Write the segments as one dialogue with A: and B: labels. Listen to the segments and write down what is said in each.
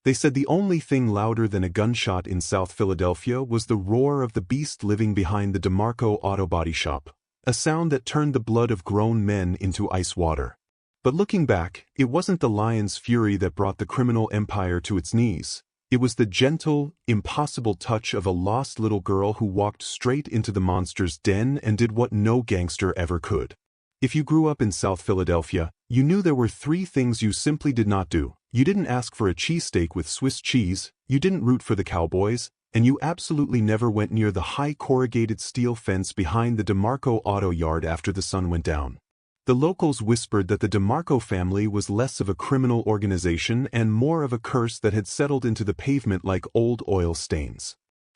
A: They said the only thing louder than a gunshot in South Philadelphia was the roar of the beast living behind the DeMarco auto body shop, a sound that turned the blood of grown men into ice water. But looking back, it wasn't the lion's fury that brought the criminal empire to its knees. It was the gentle, impossible touch of a lost little girl who walked straight into the monster's den and did what no gangster ever could. If you grew up in South Philadelphia, you knew there were 3 things you simply did not do. You didn't ask for a cheesesteak with Swiss cheese, you didn't root for the Cowboys, and you absolutely never went near the high corrugated steel fence behind the DeMarco auto yard after the sun went down. The locals whispered that the DeMarco family was less of a criminal organization and more of a curse that had settled into the pavement like old oil stains.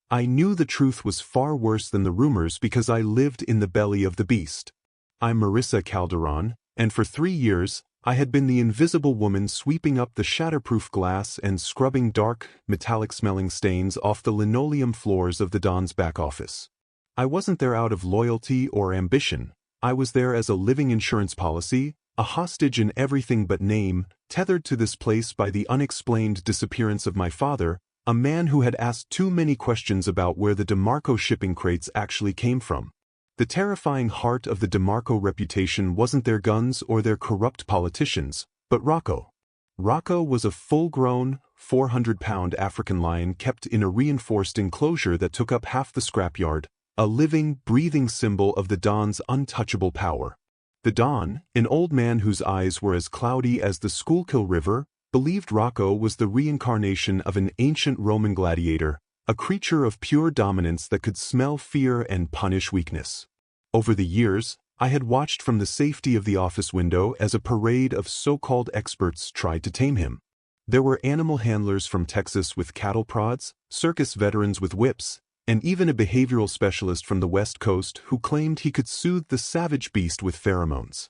A: I knew the truth was far worse than the rumors because I lived in the belly of the beast. I'm Marisa Calderon, and for 3 years, I had been the invisible woman sweeping up the shatterproof glass and scrubbing dark, metallic-smelling stains off the linoleum floors of the Don's back office. I wasn't there out of loyalty or ambition. I was there as a living insurance policy, a hostage in everything but name, tethered to this place by the unexplained disappearance of my father, a man who had asked too many questions about where the DeMarco shipping crates actually came from. The terrifying heart of the DeMarco reputation wasn't their guns or their corrupt politicians, but Rocco. Rocco was a full-grown, 400-pound African lion kept in a reinforced enclosure that took up half the scrapyard, a living, breathing symbol of the Don's untouchable power. The Don, an old man whose eyes were as cloudy as the Schuylkill River, believed Rocco was the reincarnation of an ancient Roman gladiator, a creature of pure dominance that could smell fear and punish weakness. Over the years, I had watched from the safety of the office window as a parade of so-called experts tried to tame him. There were animal handlers from Texas with cattle prods, circus veterans with whips, and even a behavioral specialist from the West Coast who claimed he could soothe the savage beast with pheromones.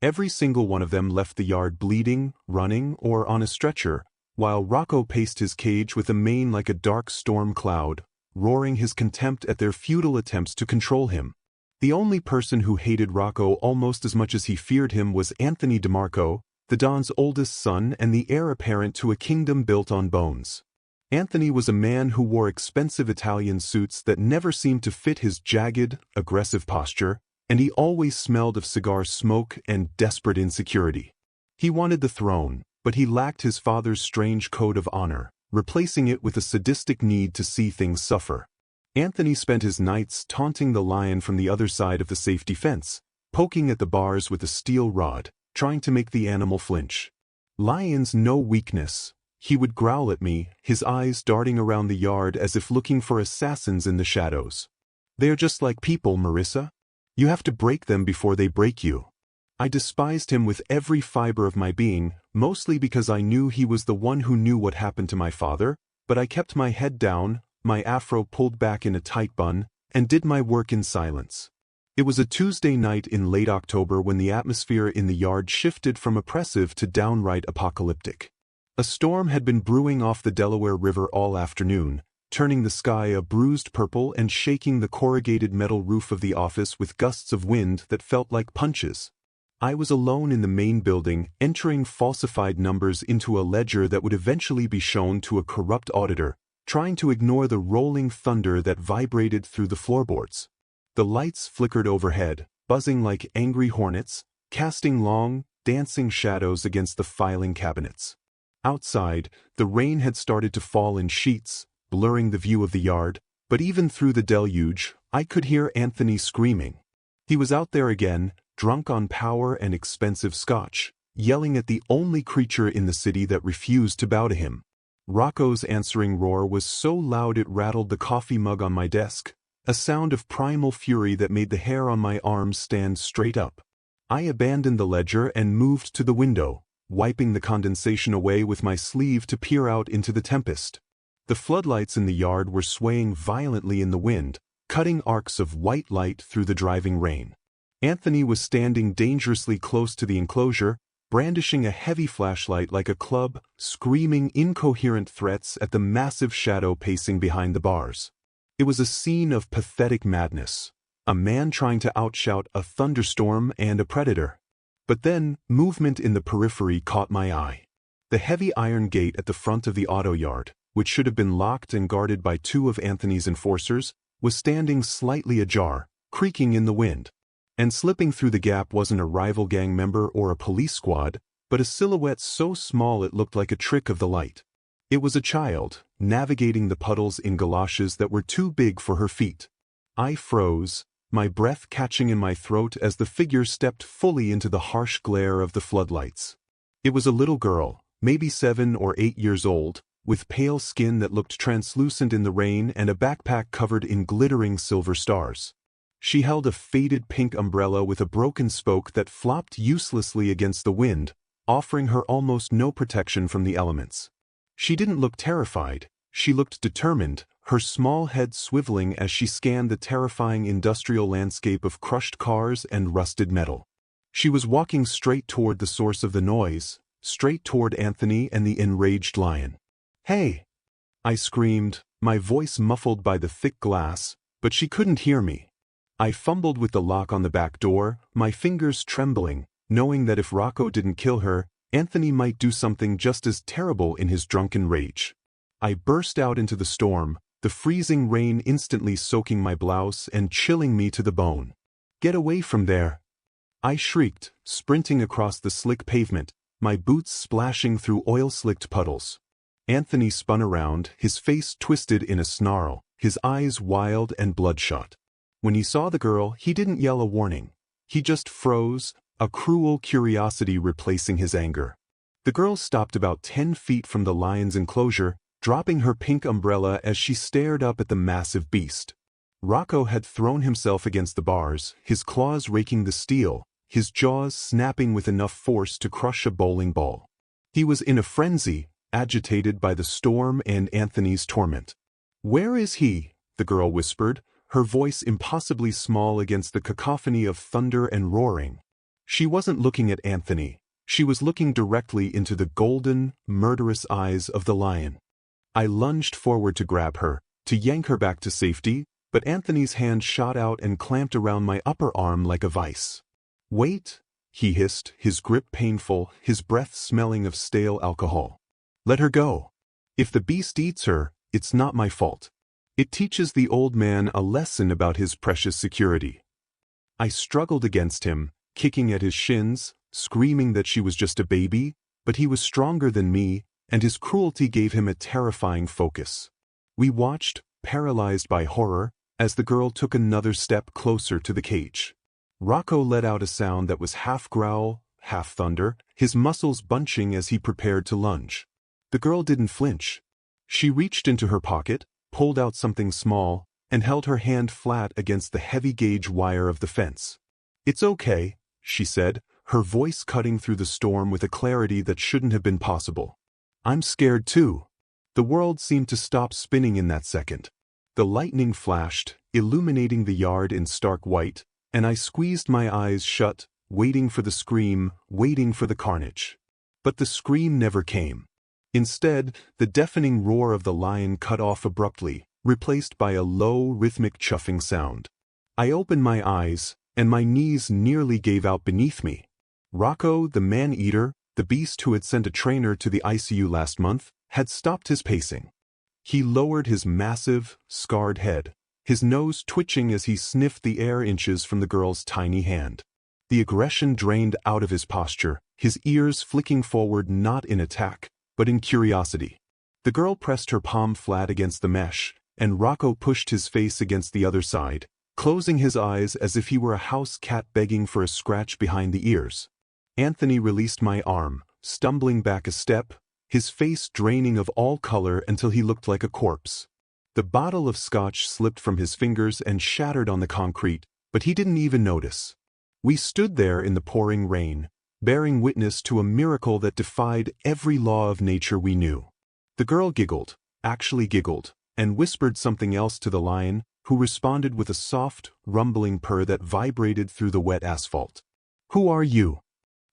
A: Every single one of them left the yard bleeding, running, or on a stretcher, while Rocco paced his cage with a mane like a dark storm cloud, roaring his contempt at their futile attempts to control him. The only person who hated Rocco almost as much as he feared him was Anthony DeMarco, the Don's oldest son and the heir apparent to a kingdom built on bones. Anthony was a man who wore expensive Italian suits that never seemed to fit his jagged, aggressive posture, and he always smelled of cigar smoke and desperate insecurity. He wanted the throne, but he lacked his father's strange code of honor, replacing it with a sadistic need to see things suffer. Anthony spent his nights taunting the lion from the other side of the safety fence, poking at the bars with a steel rod, trying to make the animal flinch. Lions know weakness. He would growl at me, his eyes darting around the yard as if looking for assassins in the shadows. "They're just like people, Marisa. You have to break them before they break you." I despised him with every fiber of my being, mostly because I knew he was the one who knew what happened to my father, but I kept my head down, my afro pulled back in a tight bun, and did my work in silence. It was a Tuesday night in late October when the atmosphere in the yard shifted from oppressive to downright apocalyptic. A storm had been brewing off the Delaware River all afternoon, turning the sky a bruised purple and shaking the corrugated metal roof of the office with gusts of wind that felt like punches. I was alone in the main building, entering falsified numbers into a ledger that would eventually be shown to a corrupt auditor, trying to ignore the rolling thunder that vibrated through the floorboards. The lights flickered overhead, buzzing like angry hornets, casting long, dancing shadows against the filing cabinets. Outside, the rain had started to fall in sheets, blurring the view of the yard, but even through the deluge, I could hear Anthony screaming. He was out there again, drunk on power and expensive scotch, yelling at the only creature in the city that refused to bow to him. Rocco's answering roar was so loud it rattled the coffee mug on my desk, a sound of primal fury that made the hair on my arms stand straight up. I abandoned the ledger and moved to the window, wiping the condensation away with my sleeve to peer out into the tempest. The floodlights in the yard were swaying violently in the wind, cutting arcs of white light through the driving rain. Anthony was standing dangerously close to the enclosure, brandishing a heavy flashlight like a club, screaming incoherent threats at the massive shadow pacing behind the bars. It was a scene of pathetic madness, a man trying to outshout a thunderstorm and a predator. But then, movement in the periphery caught my eye. The heavy iron gate at the front of the auto yard, which should have been locked and guarded by two of Anthony's enforcers, was standing slightly ajar, creaking in the wind. And slipping through the gap wasn't a rival gang member or a police squad, but a silhouette so small it looked like a trick of the light. It was a child, navigating the puddles in galoshes that were too big for her feet. I froze, my breath catching in my throat as the figure stepped fully into the harsh glare of the floodlights. It was a little girl, maybe 7 or 8 years old, with pale skin that looked translucent in the rain and a backpack covered in glittering silver stars. She held a faded pink umbrella with a broken spoke that flopped uselessly against the wind, offering her almost no protection from the elements. She didn't look terrified, she looked determined, her small head swiveling as she scanned the terrifying industrial landscape of crushed cars and rusted metal. She was walking straight toward the source of the noise, straight toward Anthony and the enraged lion. "Hey!" I screamed, my voice muffled by the thick glass, but she couldn't hear me. I fumbled with the lock on the back door, my fingers trembling, knowing that if Rocco didn't kill her, Anthony might do something just as terrible in his drunken rage. I burst out into the storm, the freezing rain instantly soaking my blouse and chilling me to the bone. "Get away from there!" I shrieked, sprinting across the slick pavement, my boots splashing through oil-slicked puddles. Anthony spun around, his face twisted in a snarl, his eyes wild and bloodshot. When he saw the girl, he didn't yell a warning. He just froze, a cruel curiosity replacing his anger. The girl stopped about 10 feet from the lion's enclosure, dropping her pink umbrella as she stared up at the massive beast. Rocco had thrown himself against the bars, his claws raking the steel, his jaws snapping with enough force to crush a bowling ball. He was in a frenzy, agitated by the storm and Anthony's torment. "Where is he?" the girl whispered, her voice impossibly small against the cacophony of thunder and roaring. She wasn't looking at Anthony. She was looking directly into the golden, murderous eyes of the lion. I lunged forward to grab her, to yank her back to safety, but Anthony's hand shot out and clamped around my upper arm like a vice. "Wait," he hissed, his grip painful, his breath smelling of stale alcohol. "Let her go. If the beast eats her, it's not my fault. It teaches the old man a lesson about his precious security." I struggled against him, kicking at his shins, screaming that she was just a baby, but he was stronger than me, and his cruelty gave him a terrifying focus. We watched, paralyzed by horror, as the girl took another step closer to the cage. Rocco let out a sound that was half growl, half thunder, his muscles bunching as he prepared to lunge. The girl didn't flinch. She reached into her pocket, pulled out something small, and held her hand flat against the heavy-gauge wire of the fence. "It's okay," she said, her voice cutting through the storm with a clarity that shouldn't have been possible. "I'm scared too." The world seemed to stop spinning in that second. The lightning flashed, illuminating the yard in stark white, and I squeezed my eyes shut, waiting for the scream, waiting for the carnage. But the scream never came. Instead, the deafening roar of the lion cut off abruptly, replaced by a low, rhythmic chuffing sound. I opened my eyes, and my knees nearly gave out beneath me. Rocco, the man-eater, the beast who had sent a trainer to the ICU last month, had stopped his pacing. He lowered his massive, scarred head, his nose twitching as he sniffed the air inches from the girl's tiny hand. The aggression drained out of his posture, his ears flicking forward not in attack, but in curiosity. The girl pressed her palm flat against the mesh, and Rocco pushed his face against the other side, closing his eyes as if he were a house cat begging for a scratch behind the ears. Anthony released my arm, stumbling back a step, his face draining of all color until he looked like a corpse. The bottle of scotch slipped from his fingers and shattered on the concrete, but he didn't even notice. We stood there in the pouring rain, bearing witness to a miracle that defied every law of nature we knew. The girl giggled, actually giggled, and whispered something else to the lion, who responded with a soft, rumbling purr that vibrated through the wet asphalt. "Who are you?"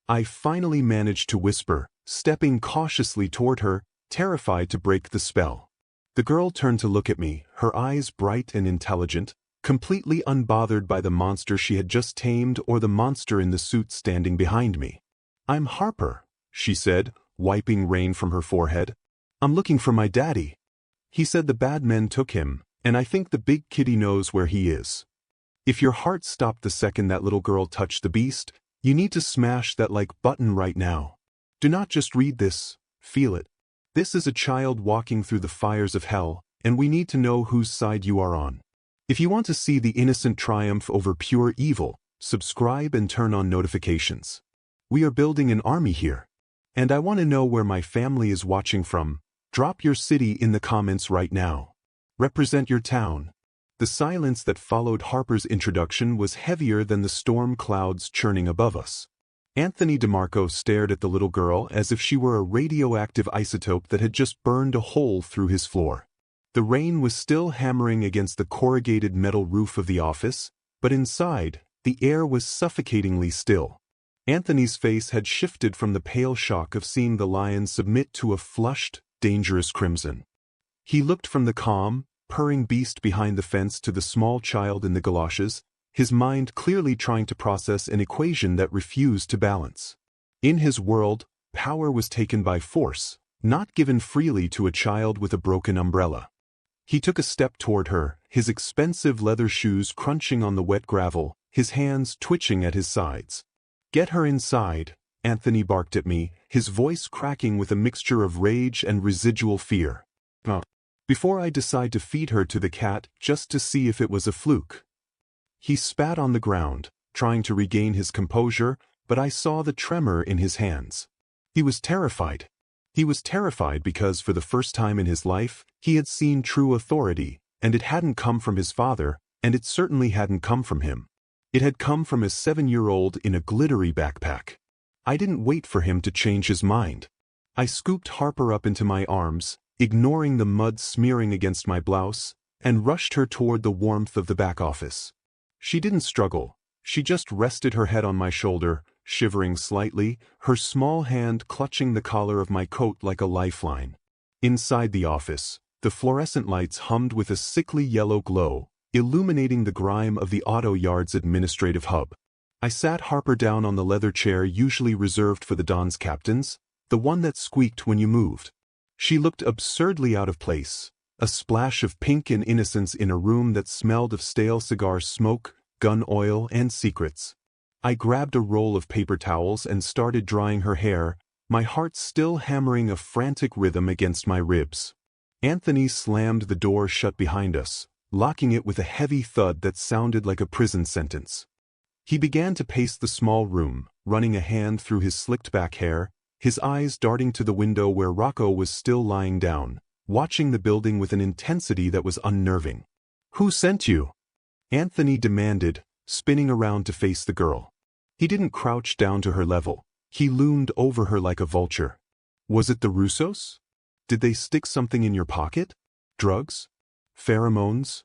A: I finally managed to whisper, stepping cautiously toward her, terrified to break the spell. The girl turned to look at me, her eyes bright and intelligent, completely unbothered by the monster she had just tamed or the monster in the suit standing behind me. "I'm Harper," she said, wiping rain from her forehead. "I'm looking for my daddy. He said the bad men took him, and I think the big kitty knows where he is." If your heart stopped the second that little girl touched the beast, you need to smash that like button right now. Do not just read this, feel it. This is a child walking through the fires of hell, and we need to know whose side you are on. If you want to see the innocent triumph over pure evil, subscribe and turn on notifications. We are building an army here. And I want to know where my family is watching from. Drop your city in the comments right now. Represent your town. The silence that followed Harper's introduction was heavier than the storm clouds churning above us. Anthony DeMarco stared at the little girl as if she were a radioactive isotope that had just burned a hole through his floor. The rain was still hammering against the corrugated metal roof of the office, but inside, the air was suffocatingly still. Anthony's face had shifted from the pale shock of seeing the lion submit to a flushed, dangerous crimson. He looked from the calm, purring beast behind the fence to the small child in the galoshes, his mind clearly trying to process an equation that refused to balance. In his world, power was taken by force, not given freely to a child with a broken umbrella. He took a step toward her, his expensive leather shoes crunching on the wet gravel, his hands twitching at his sides. "Get her inside," Anthony barked at me, his voice cracking with a mixture of rage and residual fear. "Before I decide to feed her to the cat just to see if it was a fluke." He spat on the ground, trying to regain his composure, but I saw the tremor in his hands. He was terrified. He was terrified because for the first time in his life, he had seen true authority, and it hadn't come from his father, and it certainly hadn't come from him. It had come from a 7-year-old in a glittery backpack. I didn't wait for him to change his mind. I scooped Harper up into my arms, ignoring the mud smearing against my blouse, and rushed her toward the warmth of the back office. She didn't struggle. She just rested her head on my shoulder, shivering slightly, her small hand clutching the collar of my coat like a lifeline. Inside the office, the fluorescent lights hummed with a sickly yellow glow, illuminating the grime of the auto yard's administrative hub. I sat Harper down on the leather chair usually reserved for the Don's captains, the one that squeaked when you moved. She looked absurdly out of place, a splash of pink and innocence in a room that smelled of stale cigar smoke, gun oil, and secrets. I grabbed a roll of paper towels and started drying her hair, my heart still hammering a frantic rhythm against my ribs. Anthony slammed the door shut behind us, locking it with a heavy thud that sounded like a prison sentence. He began to pace the small room, running a hand through his slicked-back hair, his eyes darting to the window where Rocco was still lying down, watching the building with an intensity that was unnerving. "Who sent you?" Anthony demanded, spinning around to face the girl. He didn't crouch down to her level. He loomed over her like a vulture. "Was it the Russos? Did they stick something in your pocket? Drugs? Pheromones?"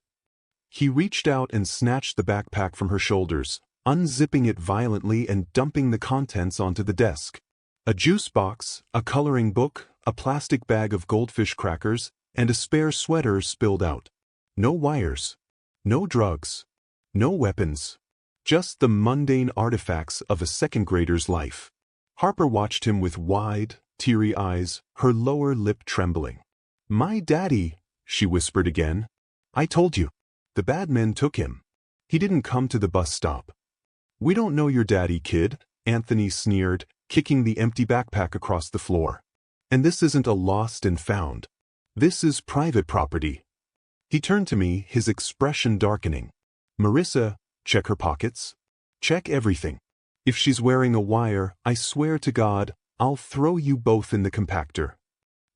A: He reached out and snatched the backpack from her shoulders, unzipping it violently and dumping the contents onto the desk. A juice box, a coloring book, a plastic bag of goldfish crackers, and a spare sweater spilled out. No wires. No drugs. No weapons. Just the mundane artifacts of a second grader's life. Harper watched him with wide, teary eyes, her lower lip trembling. "My daddy," she whispered again. "I told you. The bad men took him. He didn't come to the bus stop." "We don't know your daddy, kid," Anthony sneered, kicking the empty backpack across the floor. "And this isn't a lost and found. This is private property." He turned to me, his expression darkening. "Marisa, check her pockets. Check everything. If she's wearing a wire, I swear to God, I'll throw you both in the compactor."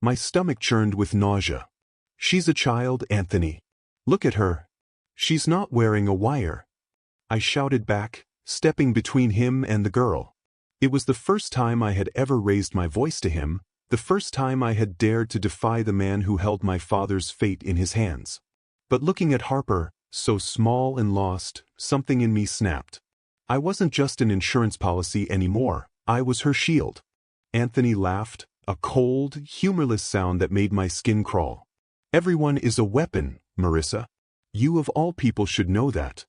A: My stomach churned with nausea. "She's a child, Anthony. Look at her. She's not wearing a wire." I shouted back, stepping between him and the girl. It was the first time I had ever raised my voice to him, the first time I had dared to defy the man who held my father's fate in his hands. But looking at Harper, so small and lost, something in me snapped. I wasn't just an insurance policy anymore, I was her shield. Anthony laughed, a cold, humorless sound that made my skin crawl. "Everyone is a weapon, Marisa. You of all people should know that."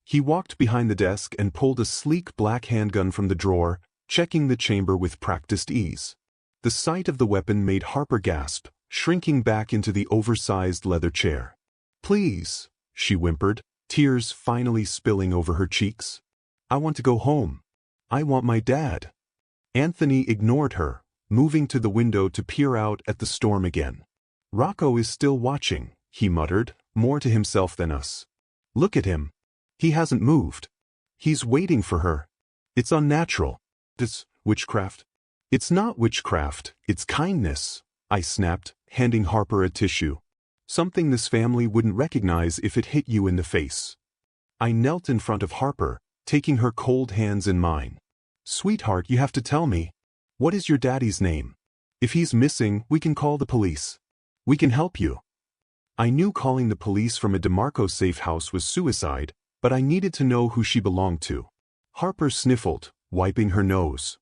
A: He walked behind the desk and pulled a sleek black handgun from the drawer, checking the chamber with practiced ease. The sight of the weapon made Harper gasp, shrinking back into the oversized leather chair. "Please," she whimpered, tears finally spilling over her cheeks. "I want to go home. I want my dad." Anthony ignored her, moving to the window to peer out at the storm again. "Rocco is still watching," he muttered, more to himself than us. "Look at him. He hasn't moved. He's waiting for her. It's unnatural. It's witchcraft." "It's not witchcraft, it's kindness," I snapped, handing Harper a tissue. "Something this family wouldn't recognize if it hit you in the face." I knelt in front of Harper, taking her cold hands in mine. "Sweetheart, you have to tell me. What is your daddy's name? If he's missing, we can call the police. We can help you." I knew calling the police from a DeMarco safe house was suicide, but I needed to know who she belonged to. Harper sniffled, wiping her nose.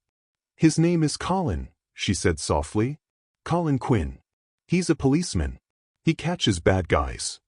A: "His name is Colin," she said softly. "Colin Quinn. He's a policeman. He catches bad guys."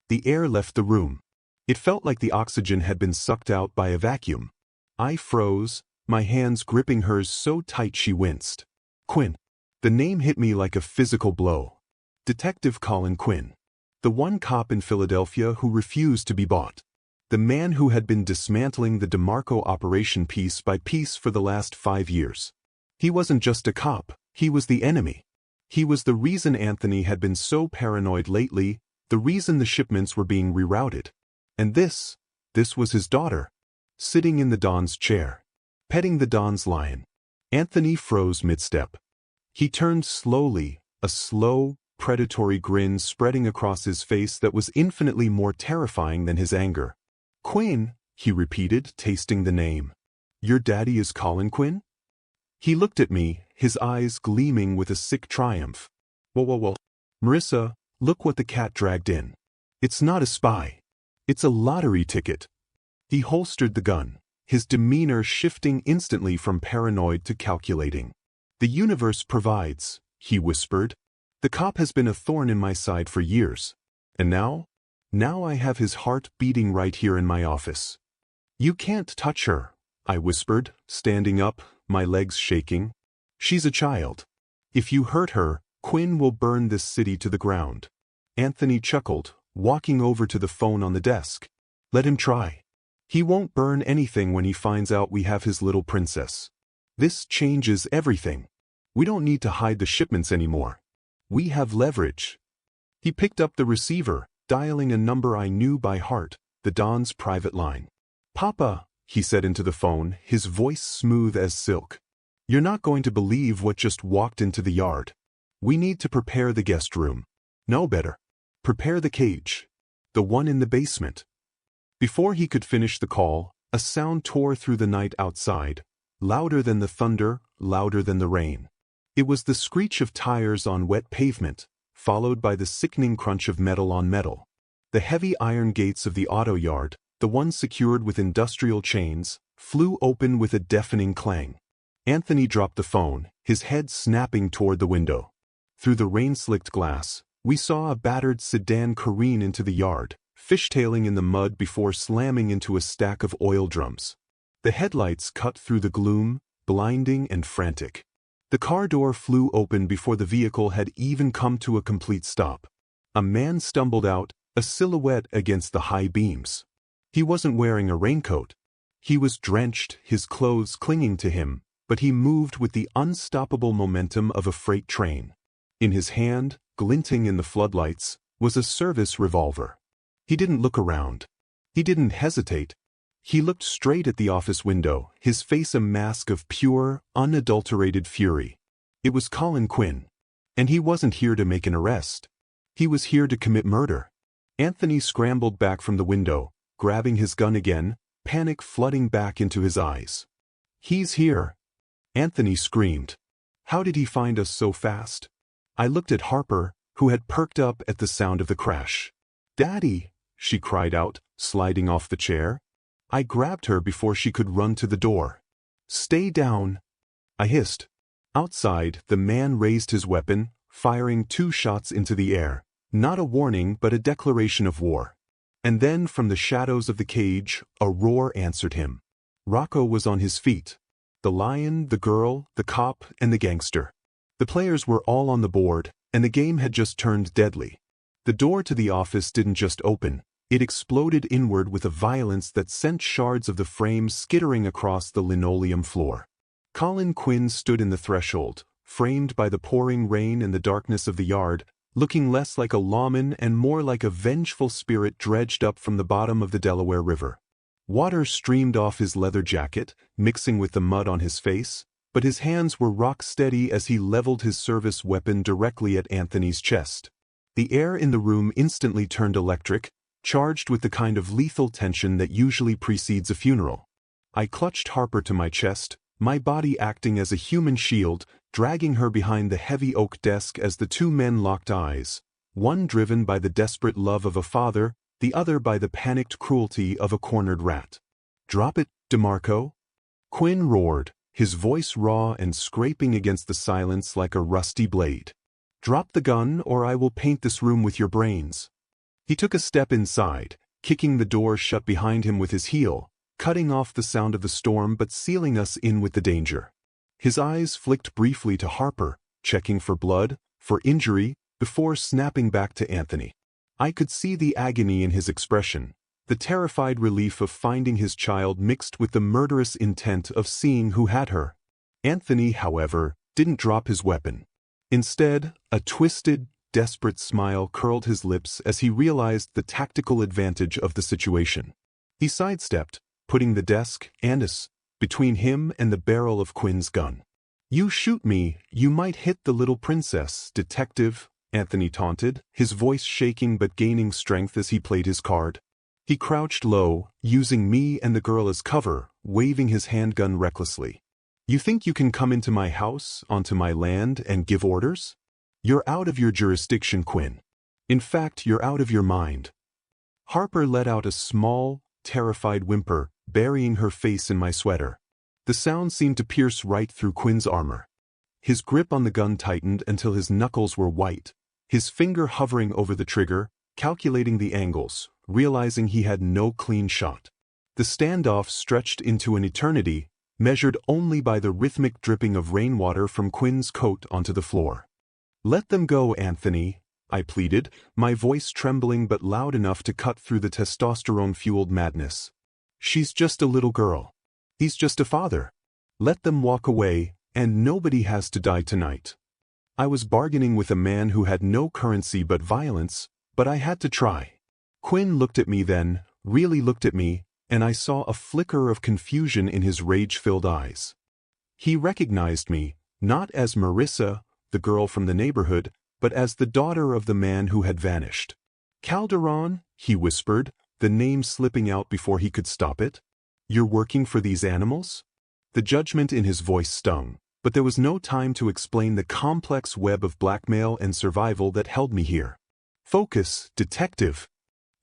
A: The air left the room. It felt like the oxygen had been sucked out by a vacuum. I froze, my hands gripping hers so tight she winced. Quinn. The name hit me like a physical blow. Detective Colin Quinn. The one cop in Philadelphia who refused to be bought. The man who had been dismantling the DeMarco operation piece by piece for the last 5 years. He wasn't just a cop, he was the enemy. He was the reason Anthony had been so paranoid lately, the reason the shipments were being rerouted. And this was his daughter, sitting in the Don's chair, petting the Don's lion. Anthony froze mid-step. He turned slowly, a slow, predatory grin spreading across his face that was infinitely more terrifying than his anger. "Quinn," he repeated, tasting the name. "Your daddy is Colin Quinn?" He looked at me, his eyes gleaming with a sick triumph. Whoa. Marisa, look what the cat dragged in. It's not a spy. It's a lottery ticket." He holstered the gun, his demeanor shifting instantly from paranoid to calculating. "The universe provides," he whispered. "The cop has been a thorn in my side for years. And now I have his heart beating right here in my office." "You can't touch her," I whispered, standing up, my legs shaking. "She's a child. If you hurt her, Quinn will burn this city to the ground." Anthony chuckled, walking over to the phone on the desk. "Let him try. He won't burn anything when he finds out we have his little princess. This changes everything. We don't need to hide the shipments anymore. We have leverage." He picked up the receiver, dialing a number I knew by heart, the Don's private line. "Papa," he said into the phone, his voice smooth as silk. "You're not going to believe what just walked into the yard. We need to prepare the guest room. No better. Prepare the cage. The one in the basement." Before he could finish the call, a sound tore through the night outside, louder than the thunder, louder than the rain. It was the screech of tires on wet pavement, followed by the sickening crunch of metal on metal. The heavy iron gates of the auto yard, the ones secured with industrial chains, flew open with a deafening clang. Anthony dropped the phone, his head snapping toward the window. Through the rain-slicked glass, we saw a battered sedan careen into the yard, fishtailing in the mud before slamming into a stack of oil drums. The headlights cut through the gloom, blinding and frantic. The car door flew open before the vehicle had even come to a complete stop. A man stumbled out, a silhouette against the high beams. He wasn't wearing a raincoat. He was drenched, his clothes clinging to him, but he moved with the unstoppable momentum of a freight train. In his hand, glinting in the floodlights, was a service revolver. He didn't look around. He didn't hesitate. He looked straight at the office window, his face a mask of pure, unadulterated fury. It was Colin Quinn. And he wasn't here to make an arrest. He was here to commit murder. Anthony scrambled back from the window, grabbing his gun again, panic flooding back into his eyes. "He's here!" Anthony screamed. "How did he find us so fast?" I looked at Harper, who had perked up at the sound of the crash. "Daddy!" she cried out, sliding off the chair. I grabbed her before she could run to the door. "Stay down!" I hissed. Outside, the man raised his weapon, firing 2 shots into the air. Not a warning, but a declaration of war. And then, from the shadows of the cage, a roar answered him. Rocco was on his feet. The lion, the girl, the cop, and the gangster. The players were all on the board, and the game had just turned deadly. The door to the office didn't just open, it exploded inward with a violence that sent shards of the frame skittering across the linoleum floor. Colin Quinn stood in the threshold, framed by the pouring rain and the darkness of the yard, looking less like a lawman and more like a vengeful spirit dredged up from the bottom of the Delaware River. Water streamed off his leather jacket, mixing with the mud on his face, but his hands were rock-steady as he leveled his service weapon directly at Anthony's chest. The air in the room instantly turned electric, charged with the kind of lethal tension that usually precedes a funeral. I clutched Harper to my chest, my body acting as a human shield, dragging her behind the heavy oak desk as the two men locked eyes, one driven by the desperate love of a father, the other by the panicked cruelty of a cornered rat. "Drop it, DeMarco!" Quinn roared, his voice raw and scraping against the silence like a rusty blade. "Drop the gun or I will paint this room with your brains." He took a step inside, kicking the door shut behind him with his heel, cutting off the sound of the storm but sealing us in with the danger. His eyes flicked briefly to Harper, checking for blood, for injury, before snapping back to Anthony. I could see the agony in his expression, the terrified relief of finding his child mixed with the murderous intent of seeing who had her. Anthony, however, didn't drop his weapon. Instead, a twisted, desperate smile curled his lips as he realized the tactical advantage of the situation. He sidestepped, putting the desk and us between him and the barrel of Quinn's gun. "You shoot me, you might hit the little princess, detective," Anthony taunted, his voice shaking but gaining strength as he played his card. He crouched low, using me and the girl as cover, waving his handgun recklessly. "You think you can come into my house, onto my land, and give orders? You're out of your jurisdiction, Quinn. In fact, you're out of your mind." Harper let out a small, terrified whimper, burying her face in my sweater. The sound seemed to pierce right through Quinn's armor. His grip on the gun tightened until his knuckles were white, his finger hovering over the trigger, calculating the angles, realizing he had no clean shot. The standoff stretched into an eternity, measured only by the rhythmic dripping of rainwater from Quinn's coat onto the floor. "Let them go, Anthony," I pleaded, my voice trembling but loud enough to cut through the testosterone-fueled madness. "She's just a little girl. He's just a father. Let them walk away, and nobody has to die tonight." I was bargaining with a man who had no currency but violence, but I had to try. Quinn looked at me then, really looked at me, and I saw a flicker of confusion in his rage-filled eyes. He recognized me, not as Marisa, the girl from the neighborhood, but as the daughter of the man who had vanished. "Calderon," he whispered, the name slipping out before he could stop it. "You're working for these animals?" The judgment in his voice stung, but there was no time to explain the complex web of blackmail and survival that held me here. "Focus, detective!"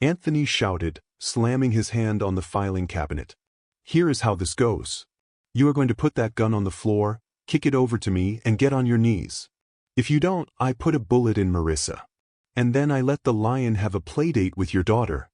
A: Anthony shouted, slamming his hand on the filing cabinet. "Here is how this goes. You are going to put that gun on the floor, kick it over to me, and get on your knees. If you don't, I put a bullet in Marisa. And then I let the lion have a playdate with your daughter."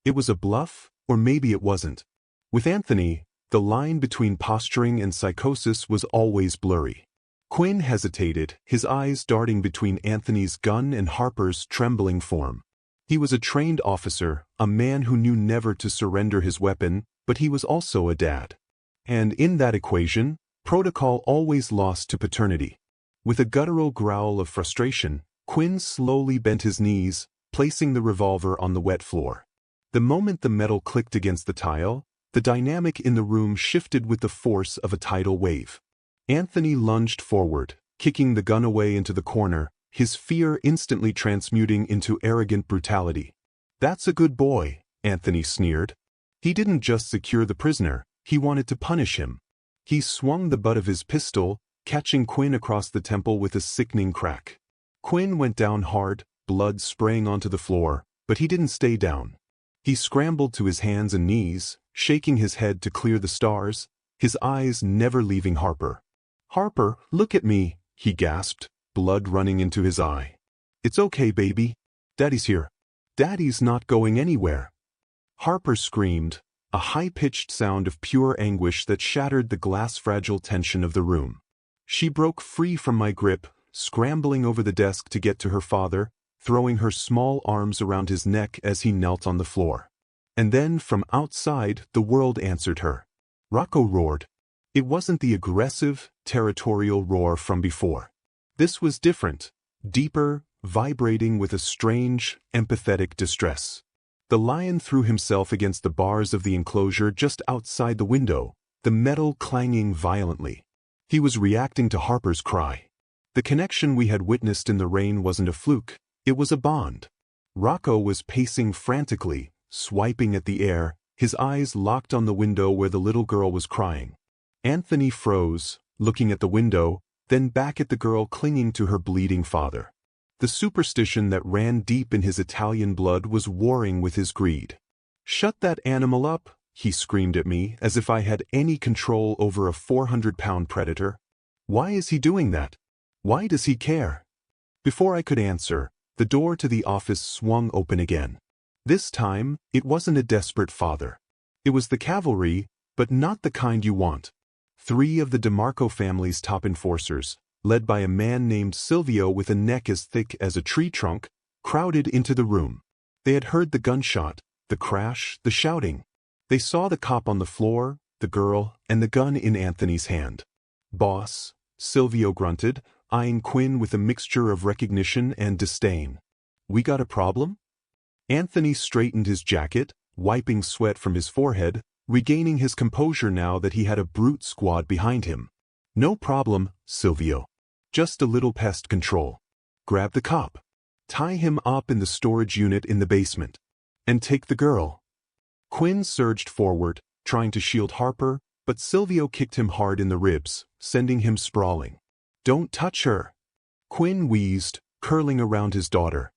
A: It was a bluff, or maybe it wasn't. With Anthony, the line between posturing and psychosis was always blurry. Quinn hesitated, his eyes darting between Anthony's gun and Harper's trembling form. He was a trained officer, a man who knew never to surrender his weapon, but he was also a dad. And in that equation, protocol always lost to paternity. With a guttural growl of frustration, Quinn slowly bent his knees, placing the revolver on the wet floor. The moment the metal clicked against the tile, the dynamic in the room shifted with the force of a tidal wave. Anthony lunged forward, kicking the gun away into the corner, his fear instantly transmuting into arrogant brutality. "That's a good boy," Anthony sneered. He didn't just secure the prisoner, he wanted to punish him. He swung the butt of his pistol, catching Quinn across the temple with a sickening crack. Quinn went down hard, blood spraying onto the floor, but he didn't stay down. He scrambled to his hands and knees, shaking his head to clear the stars, his eyes never leaving Harper. "Harper, look at me," he gasped, blood running into his eye. "It's okay, baby. Daddy's here." "Daddy's not going anywhere." Harper screamed, a high-pitched sound of pure anguish that shattered the glass-fragile tension of the room. She broke free from my grip, scrambling over the desk to get to her father, throwing her small arms around his neck as he knelt on the floor. And then, from outside, the world answered her. Rocco roared. It wasn't the aggressive, territorial roar from before. This was different, deeper, vibrating with a strange, empathetic distress. The lion threw himself against the bars of the enclosure just outside the window, the metal clanging violently. He was reacting to Harper's cry. The connection we had witnessed in the rain wasn't a fluke, it was a bond. Rocco was pacing frantically, swiping at the air, his eyes locked on the window where the little girl was crying. Anthony froze, looking at the window, then back at the girl clinging to her bleeding father. The superstition that ran deep in his Italian blood was warring with his greed. "Shut that animal up," he screamed at me, as if I had any control over a 400-pound predator. "Why is he doing that? Why does he care?" Before I could answer, the door to the office swung open again. This time, it wasn't a desperate father. It was the cavalry, but not the kind you want. 3 of the DeMarco family's top enforcers, led by a man named Silvio with a neck as thick as a tree trunk, crowded into the room. They had heard the gunshot, the crash, the shouting. They saw the cop on the floor, the girl, and the gun in Anthony's hand. "Boss," Silvio grunted, eyeing Quinn with a mixture of recognition and disdain. "We got a problem?" Anthony straightened his jacket, wiping sweat from his forehead, regaining his composure now that he had a brute squad behind him. "No problem, Silvio. Just a little pest control. Grab the cop. Tie him up in the storage unit in the basement. And take the girl." Quinn surged forward, trying to shield Harper, but Silvio kicked him hard in the ribs, sending him sprawling. "Don't touch her." Quinn wheezed, curling around his daughter.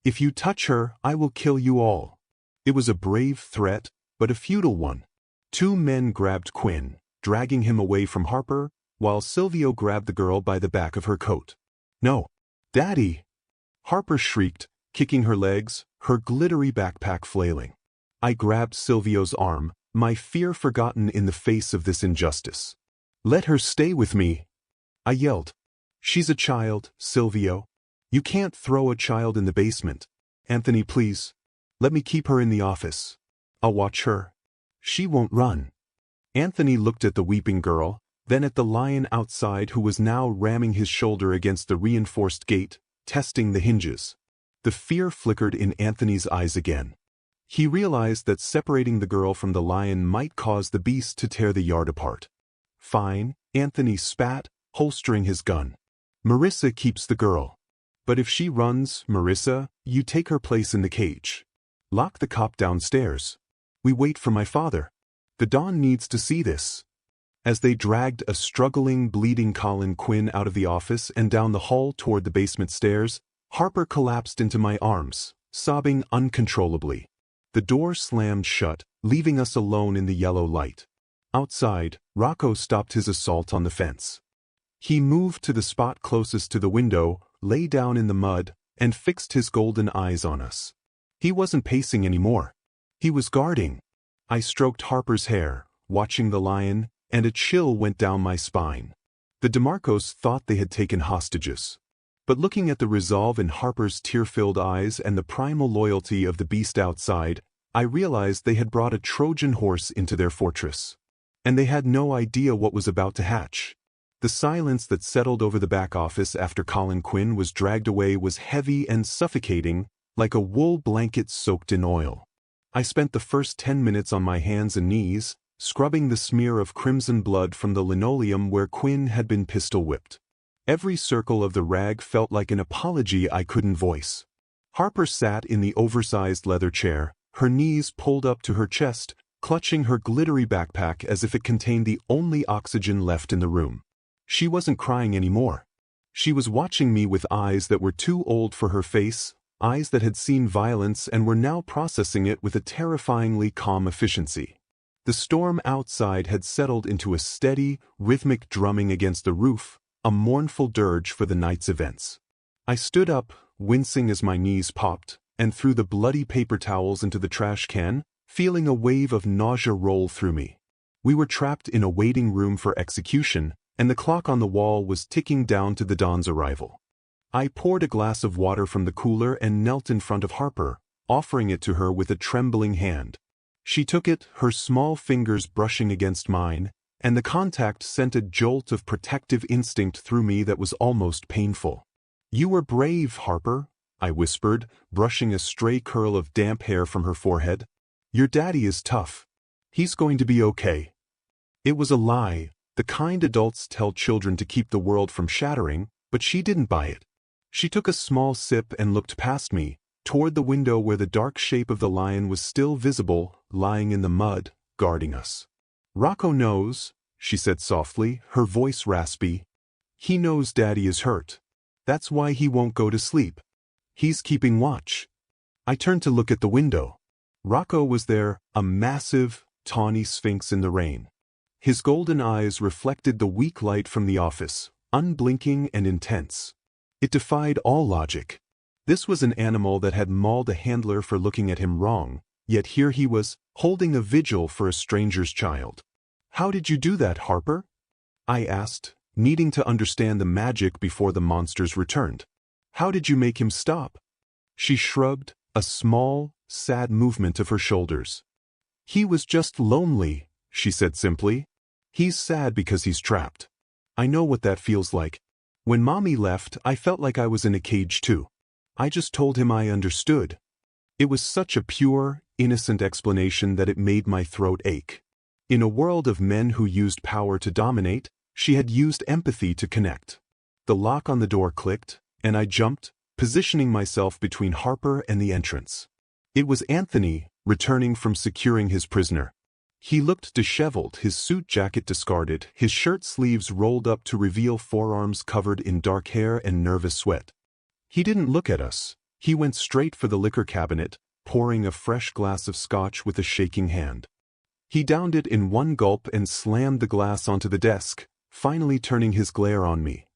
A: "If you touch her, I will kill you all." It was a brave threat, but a futile one. 2 men grabbed Quinn, dragging him away from Harper, while Silvio grabbed the girl by the back of her coat. "No, Daddy!" Harper shrieked, kicking her legs, her glittery backpack flailing. I grabbed Silvio's arm, my fear forgotten in the face of this injustice. "Let her stay with me," I yelled. "She's a child, Silvio. You can't throw a child in the basement. Anthony, please. Let me keep her in the office. I'll watch her. She won't run." Anthony looked at the weeping girl, then at the lion outside who was now ramming his shoulder against the reinforced gate, testing the hinges. The fear flickered in Anthony's eyes again. He realized that separating the girl from the lion might cause the beast to tear the yard apart. "Fine," Anthony spat, holstering his gun. "Marisa keeps the girl. But if she runs, Marisa, you take her place in the cage. Lock the cop downstairs. We wait for my father. The Don needs to see this." As they dragged a struggling, bleeding Colin Quinn out of the office and down the hall toward the basement stairs, Harper collapsed into my arms, sobbing uncontrollably. The door slammed shut, leaving us alone in the yellow light. Outside, Rocco stopped his assault on the fence. He moved to the spot closest to the window, lay down in the mud, and fixed his golden eyes on us. He wasn't pacing anymore. He was guarding. I stroked Harper's hair, watching the lion, and a chill went down my spine. The DeMarcos thought they had taken hostages. But looking at the resolve in Harper's tear-filled eyes and the primal loyalty of the beast outside, I realized they had brought a Trojan horse into their fortress. And they had no idea what was about to hatch. The silence that settled over the back office after Colin Quinn was dragged away was heavy and suffocating, like a wool blanket soaked in oil. I spent the first 10 minutes on my hands and knees, scrubbing the smear of crimson blood from the linoleum where Quinn had been pistol-whipped. Every circle of the rag felt like an apology I couldn't voice. Harper sat in the oversized leather chair, her knees pulled up to her chest, clutching her glittery backpack as if it contained the only oxygen left in the room. She wasn't crying anymore. She was watching me with eyes that were too old for her face, eyes that had seen violence and were now processing it with a terrifyingly calm efficiency. The storm outside had settled into a steady, rhythmic drumming against the roof, a mournful dirge for the night's events. I stood up, wincing as my knees popped, and threw the bloody paper towels into the trash can, feeling a wave of nausea roll through me. We were trapped in a waiting room for execution, and the clock on the wall was ticking down to the Don's arrival. I poured a glass of water from the cooler and knelt in front of Harper, offering it to her with a trembling hand. She took it, her small fingers brushing against mine, and the contact sent a jolt of protective instinct through me that was almost painful. "You were brave, Harper," I whispered, brushing a stray curl of damp hair from her forehead. "Your daddy is tough. He's going to be okay." It was a lie, the kind adults tell children to keep the world from shattering, but she didn't buy it. She took a small sip and looked past me, toward the window where the dark shape of the lion was still visible, lying in the mud, guarding us. "Rocco knows," she said softly, her voice raspy. "He knows Daddy is hurt. That's why he won't go to sleep. He's keeping watch." I turned to look at the window. Rocco was there, a massive, tawny sphinx in the rain. His golden eyes reflected the weak light from the office, unblinking and intense. It defied all logic. This was an animal that had mauled a handler for looking at him wrong, yet here he was, holding a vigil for a stranger's child. "How did you do that, Harper?" I asked, needing to understand the magic before the monsters returned. "How did you make him stop?" She shrugged, a small, sad movement of her shoulders. "He was just lonely," she said simply. "He's sad because he's trapped. I know what that feels like. When Mommy left, I felt like I was in a cage too. I just told him I understood." It was such a pure, innocent explanation that it made my throat ache. In a world of men who used power to dominate, she had used empathy to connect. The lock on the door clicked, and I jumped, positioning myself between Harper and the entrance. It was Anthony, returning from securing his prisoner. He looked disheveled, his suit jacket discarded, his shirt sleeves rolled up to reveal forearms covered in dark hair and nervous sweat. He didn't look at us. He went straight for the liquor cabinet, pouring a fresh glass of scotch with a shaking hand. He downed it in one gulp and slammed the glass onto the desk, finally turning his glare on me.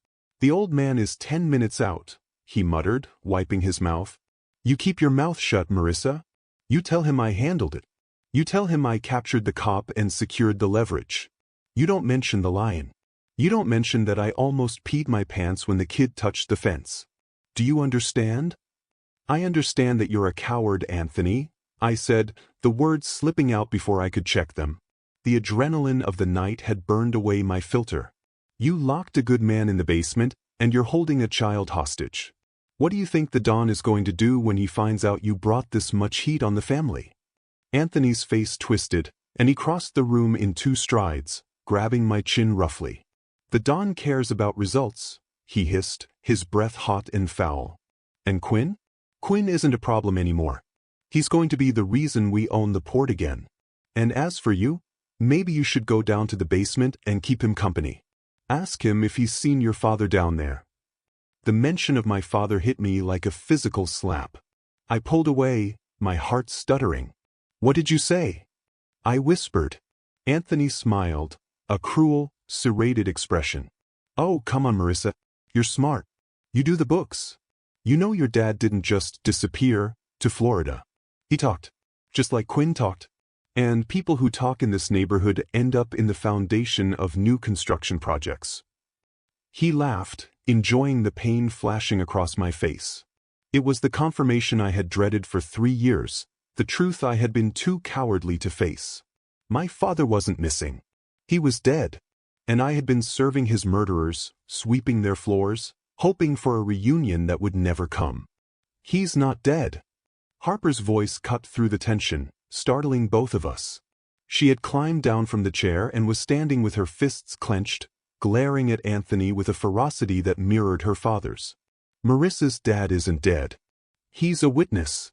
A: "The old man is 10 minutes out," he muttered, wiping his mouth. "You keep your mouth shut, Marisa. You tell him I handled it. You tell him I captured the cop and secured the leverage. You don't mention the lion. You don't mention that I almost peed my pants when the kid touched the fence. Do you understand?" "I understand that you're a coward, Anthony," I said, the words slipping out before I could check them. The adrenaline of the night had burned away my filter. "You locked a good man in the basement, and you're holding a child hostage. What do you think the Don is going to do when he finds out you brought this much heat on the family?" Anthony's face twisted, and he crossed the room in 2 strides, grabbing my chin roughly. "The Don cares about results," he hissed, his breath hot and foul. "And Quinn? Quinn isn't a problem anymore. He's going to be the reason we own the port again. And as for you, maybe you should go down to the basement and keep him company. Ask him if he's seen your father down there." The mention of my father hit me like a physical slap. I pulled away, my heart stuttering. "What did you say?" I whispered. Anthony smiled, a cruel, serrated expression. "Oh, come on, Marisa. You're smart. You do the books. You know your dad didn't just disappear to Florida. He talked, just like Quinn talked. And people who talk in this neighborhood end up in the foundation of new construction projects." He laughed, enjoying the pain flashing across my face. It was the confirmation I had dreaded for 3 years, the truth I had been too cowardly to face. My father wasn't missing. He was dead. And I had been serving his murderers, sweeping their floors, hoping for a reunion that would never come. "He's not dead." Harper's voice cut through the tension, startling both of us. She had climbed down from the chair and was standing with her fists clenched, glaring at Anthony with a ferocity that mirrored her father's. "Marissa's dad isn't dead. He's a witness."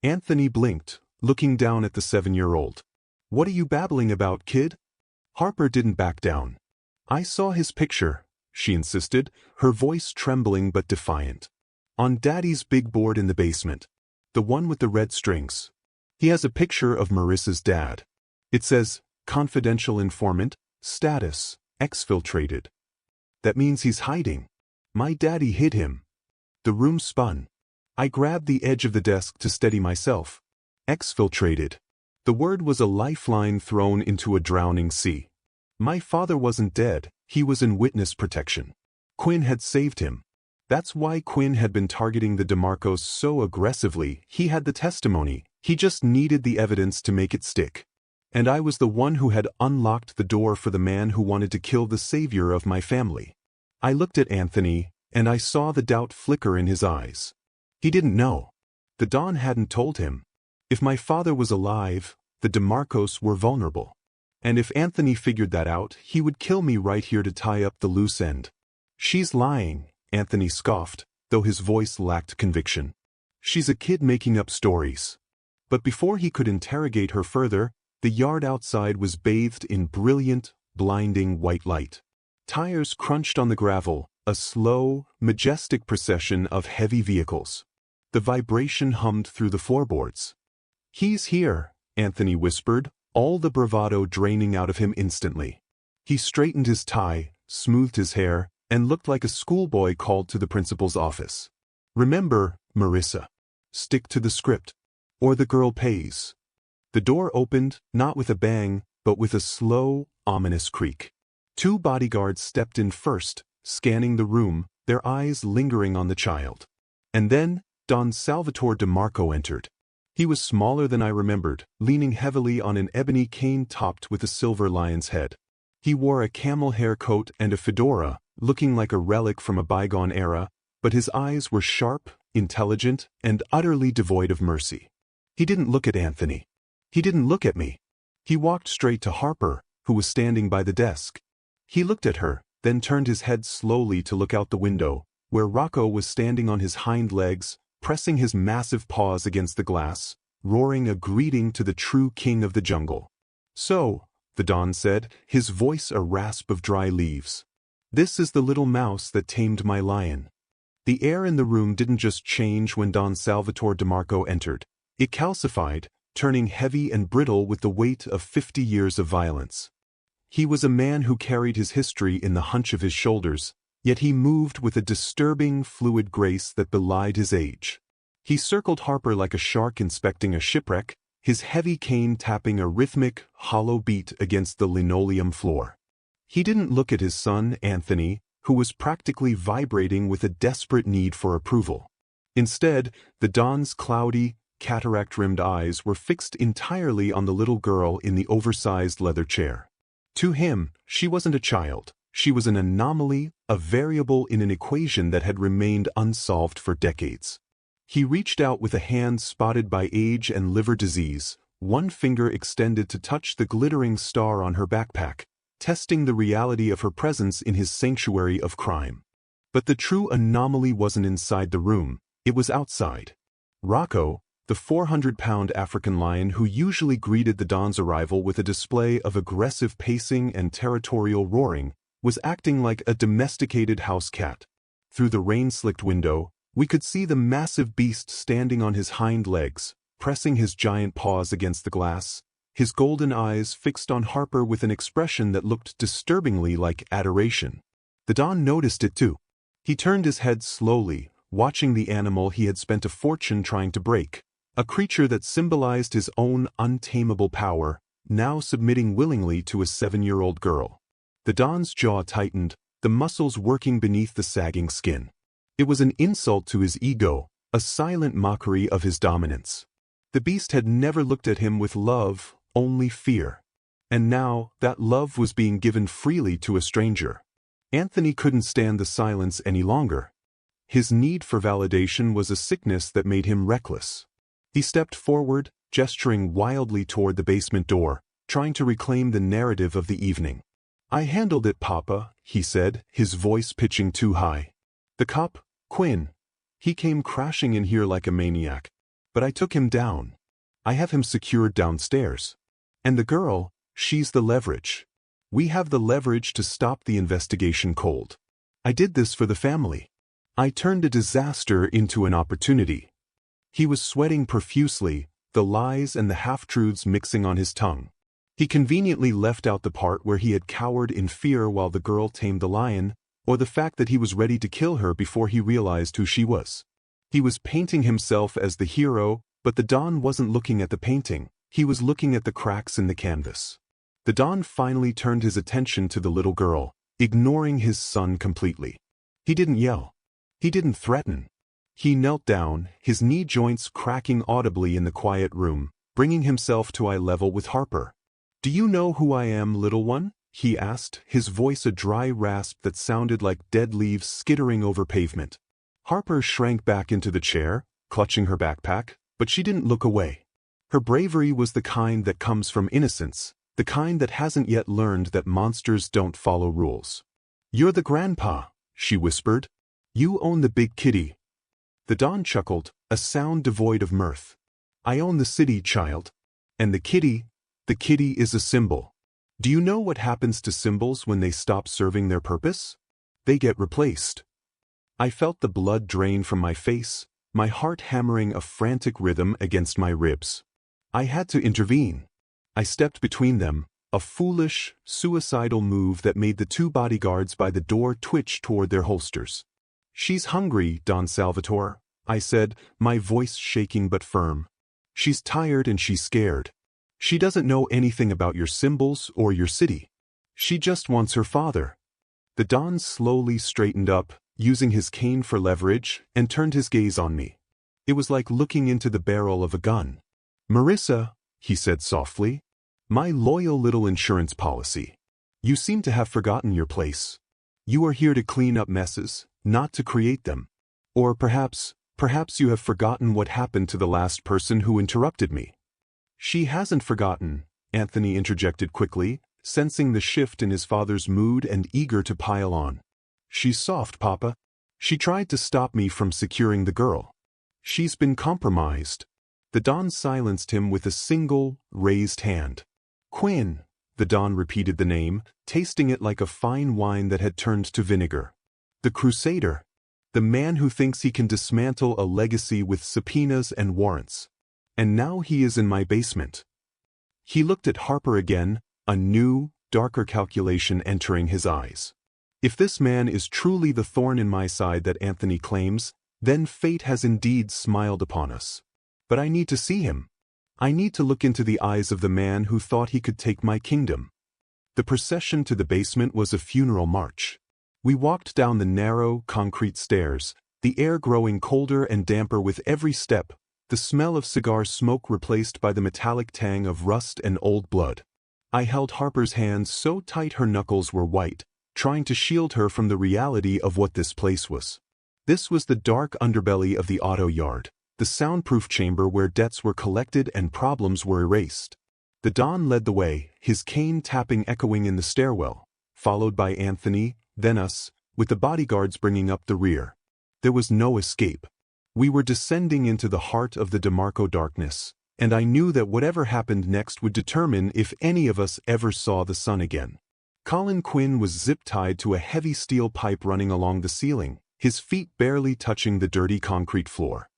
A: Anthony blinked, looking down at the 7-year-old. "What are you babbling about, kid?" Harper didn't back down. "I saw his picture," she insisted, her voice trembling but defiant. "On Daddy's big board in the basement. The one with the red strings. He has a picture of Marissa's dad. It says, 'Confidential informant, status, exfiltrated.' That means he's hiding. My daddy hid him." The room spun. I grabbed the edge of the desk to steady myself. Exfiltrated. The word was a lifeline thrown into a drowning sea. My father wasn't dead, he was in witness protection. Quinn had saved him. That's why Quinn had been targeting the DeMarcos so aggressively. He had the testimony. He just needed the evidence to make it stick. And I was the one who had unlocked the door for the man who wanted to kill the savior of my family. I looked at Anthony, and I saw the doubt flicker in his eyes. He didn't know. The Don hadn't told him. If my father was alive, the DeMarcos were vulnerable. And if Anthony figured that out, he would kill me right here to tie up the loose end. She's lying, Anthony scoffed, though his voice lacked conviction. She's a kid making up stories. But before he could interrogate her further, the yard outside was bathed in brilliant, blinding white light. Tires crunched on the gravel, a slow, majestic procession of heavy vehicles. The vibration hummed through the floorboards. "He's here," Anthony whispered, all the bravado draining out of him instantly. He straightened his tie, smoothed his hair, and looked like a schoolboy called to the principal's office. "Remember, Marisa. Stick to the script. Or the girl pays." The door opened, not with a bang, but with a slow, ominous creak. 2 bodyguards stepped in first, scanning the room, their eyes lingering on the child. And then, Don Salvatore DeMarco entered. He was smaller than I remembered, leaning heavily on an ebony cane topped with a silver lion's head. He wore a camel hair coat and a fedora, looking like a relic from a bygone era, but his eyes were sharp, intelligent, and utterly devoid of mercy. He didn't look at Anthony. He didn't look at me. He walked straight to Harper, who was standing by the desk. He looked at her, then turned his head slowly to look out the window, where Rocco was standing on his hind legs, pressing his massive paws against the glass, roaring a greeting to the true king of the jungle. "So," the Don said, his voice a rasp of dry leaves. "This is the little mouse that tamed my lion." The air in the room didn't just change when Don Salvatore DeMarco entered. It calcified, turning heavy and brittle with the weight of 50 years of violence. He was a man who carried his history in the hunch of his shoulders, yet he moved with a disturbing, fluid grace that belied his age. He circled Harper like a shark inspecting a shipwreck, his heavy cane tapping a rhythmic, hollow beat against the linoleum floor. He didn't look at his son, Anthony, who was practically vibrating with a desperate need for approval. Instead, the Don's cloudy, cataract-rimmed eyes were fixed entirely on the little girl in the oversized leather chair. To him, she wasn't a child. She was an anomaly, a variable in an equation that had remained unsolved for decades. He reached out with a hand spotted by age and liver disease, one finger extended to touch the glittering star on her backpack, testing the reality of her presence in his sanctuary of crime. But the true anomaly wasn't inside the room, it was outside. Rocco, the 400-pound African lion who usually greeted the Don's arrival with a display of aggressive pacing and territorial roaring, was acting like a domesticated house cat. Through the rain-slicked window, we could see the massive beast standing on his hind legs, pressing his giant paws against the glass, his golden eyes fixed on Harper with an expression that looked disturbingly like adoration. The Don noticed it too. He turned his head slowly, watching the animal he had spent a fortune trying to break, a creature that symbolized his own untamable power, now submitting willingly to a 7-year-old girl. The Don's jaw tightened, the muscles working beneath the sagging skin. It was an insult to his ego, a silent mockery of his dominance. The beast had never looked at him with love, only fear. And now, that love was being given freely to a stranger. Anthony couldn't stand the silence any longer. His need for validation was a sickness that made him reckless. He stepped forward, gesturing wildly toward the basement door, trying to reclaim the narrative of the evening. "I handled it, Papa," he said, his voice pitching too high. "The cop, Quinn, he came crashing in here like a maniac. But I took him down. I have him secured downstairs. And the girl, she's the leverage. We have the leverage to stop the investigation cold. I did this for the family. I turned a disaster into an opportunity." He was sweating profusely, the lies and the half-truths mixing on his tongue. He conveniently left out the part where he had cowered in fear while the girl tamed the lion, or the fact that he was ready to kill her before he realized who she was. He was painting himself as the hero, but the Don wasn't looking at the painting, he was looking at the cracks in the canvas. The Don finally turned his attention to the little girl, ignoring his son completely. He didn't yell. He didn't threaten. He knelt down, his knee joints cracking audibly in the quiet room, bringing himself to eye level with Harper. "Do you know who I am, little one?" he asked, his voice a dry rasp that sounded like dead leaves skittering over pavement. Harper shrank back into the chair, clutching her backpack, but she didn't look away. Her bravery was the kind that comes from innocence, the kind that hasn't yet learned that monsters don't follow rules. "You're the grandpa," she whispered. "You own the big kitty." The Don chuckled, a sound devoid of mirth. "I own the city, child. And the kitty is a symbol. Do you know what happens to symbols when they stop serving their purpose? They get replaced." I felt the blood drain from my face, my heart hammering a frantic rhythm against my ribs. I had to intervene. I stepped between them, a foolish, suicidal move that made the two bodyguards by the door twitch toward their holsters. "She's hungry, Don Salvatore," I said, my voice shaking but firm. "She's tired and she's scared. She doesn't know anything about your symbols or your city. She just wants her father." The Don slowly straightened up, using his cane for leverage, and turned his gaze on me. It was like looking into the barrel of a gun. "Marisa," he said softly, "my loyal little insurance policy. You seem to have forgotten your place. You are here to clean up messes, not to create them. Or perhaps you have forgotten what happened to the last person who interrupted me." "She hasn't forgotten," Anthony interjected quickly, sensing the shift in his father's mood and eager to pile on. "She's soft, Papa. She tried to stop me from securing the girl. She's been compromised." The Don silenced him with a single, raised hand. "Quinn," the Don repeated the name, tasting it like a fine wine that had turned to vinegar. "The Crusader. The man who thinks he can dismantle a legacy with subpoenas and warrants. And now he is in my basement." He looked at Harper again, a new, darker calculation entering his eyes. If this man is truly the thorn in my side that Anthony claims, then fate has indeed smiled upon us. But I need to see him. I need to look into the eyes of the man who thought he could take my kingdom. The procession to the basement was a funeral march. We walked down the narrow, concrete stairs, the air growing colder and damper with every step, the smell of cigar smoke replaced by the metallic tang of rust and old blood. I held Harper's hand so tight her knuckles were white, trying to shield her from the reality of what this place was. This was the dark underbelly of the auto yard, the soundproof chamber where debts were collected and problems were erased. The Don led the way, his cane tapping echoing in the stairwell, followed by Anthony, then us, with the bodyguards bringing up the rear. There was no escape. We were descending into the heart of the DeMarco darkness, and I knew that whatever happened next would determine if any of us ever saw the sun again. Colin Quinn was zip-tied to a heavy steel pipe running along the ceiling, his feet barely touching the dirty concrete floor.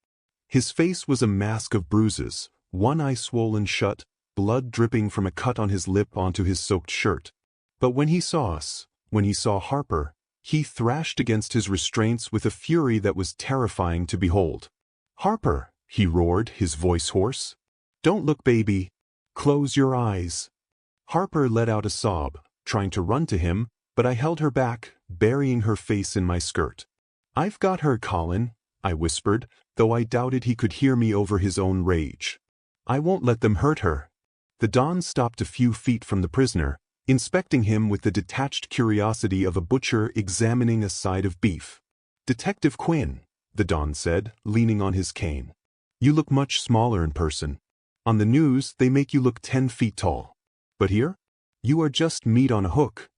A: His face was a mask of bruises, one eye swollen shut, blood dripping from a cut on his lip onto his soaked shirt. But when he saw us, when he saw Harper, he thrashed against his restraints with a fury that was terrifying to behold. "Harper," he roared, his voice hoarse. "Don't look, baby. Close your eyes." Harper let out a sob, trying to run to him, but I held her back, burying her face in my skirt. "I've got her, Colin," I whispered, though I doubted he could hear me over his own rage. "I won't let them hurt her." The Don stopped a few feet from the prisoner, inspecting him with the detached curiosity of a butcher examining a side of beef. "Detective Quinn," the Don said, leaning on his cane. "You look much smaller in person. On the news, they make you look 10 feet tall. But here? You are just meat on a hook."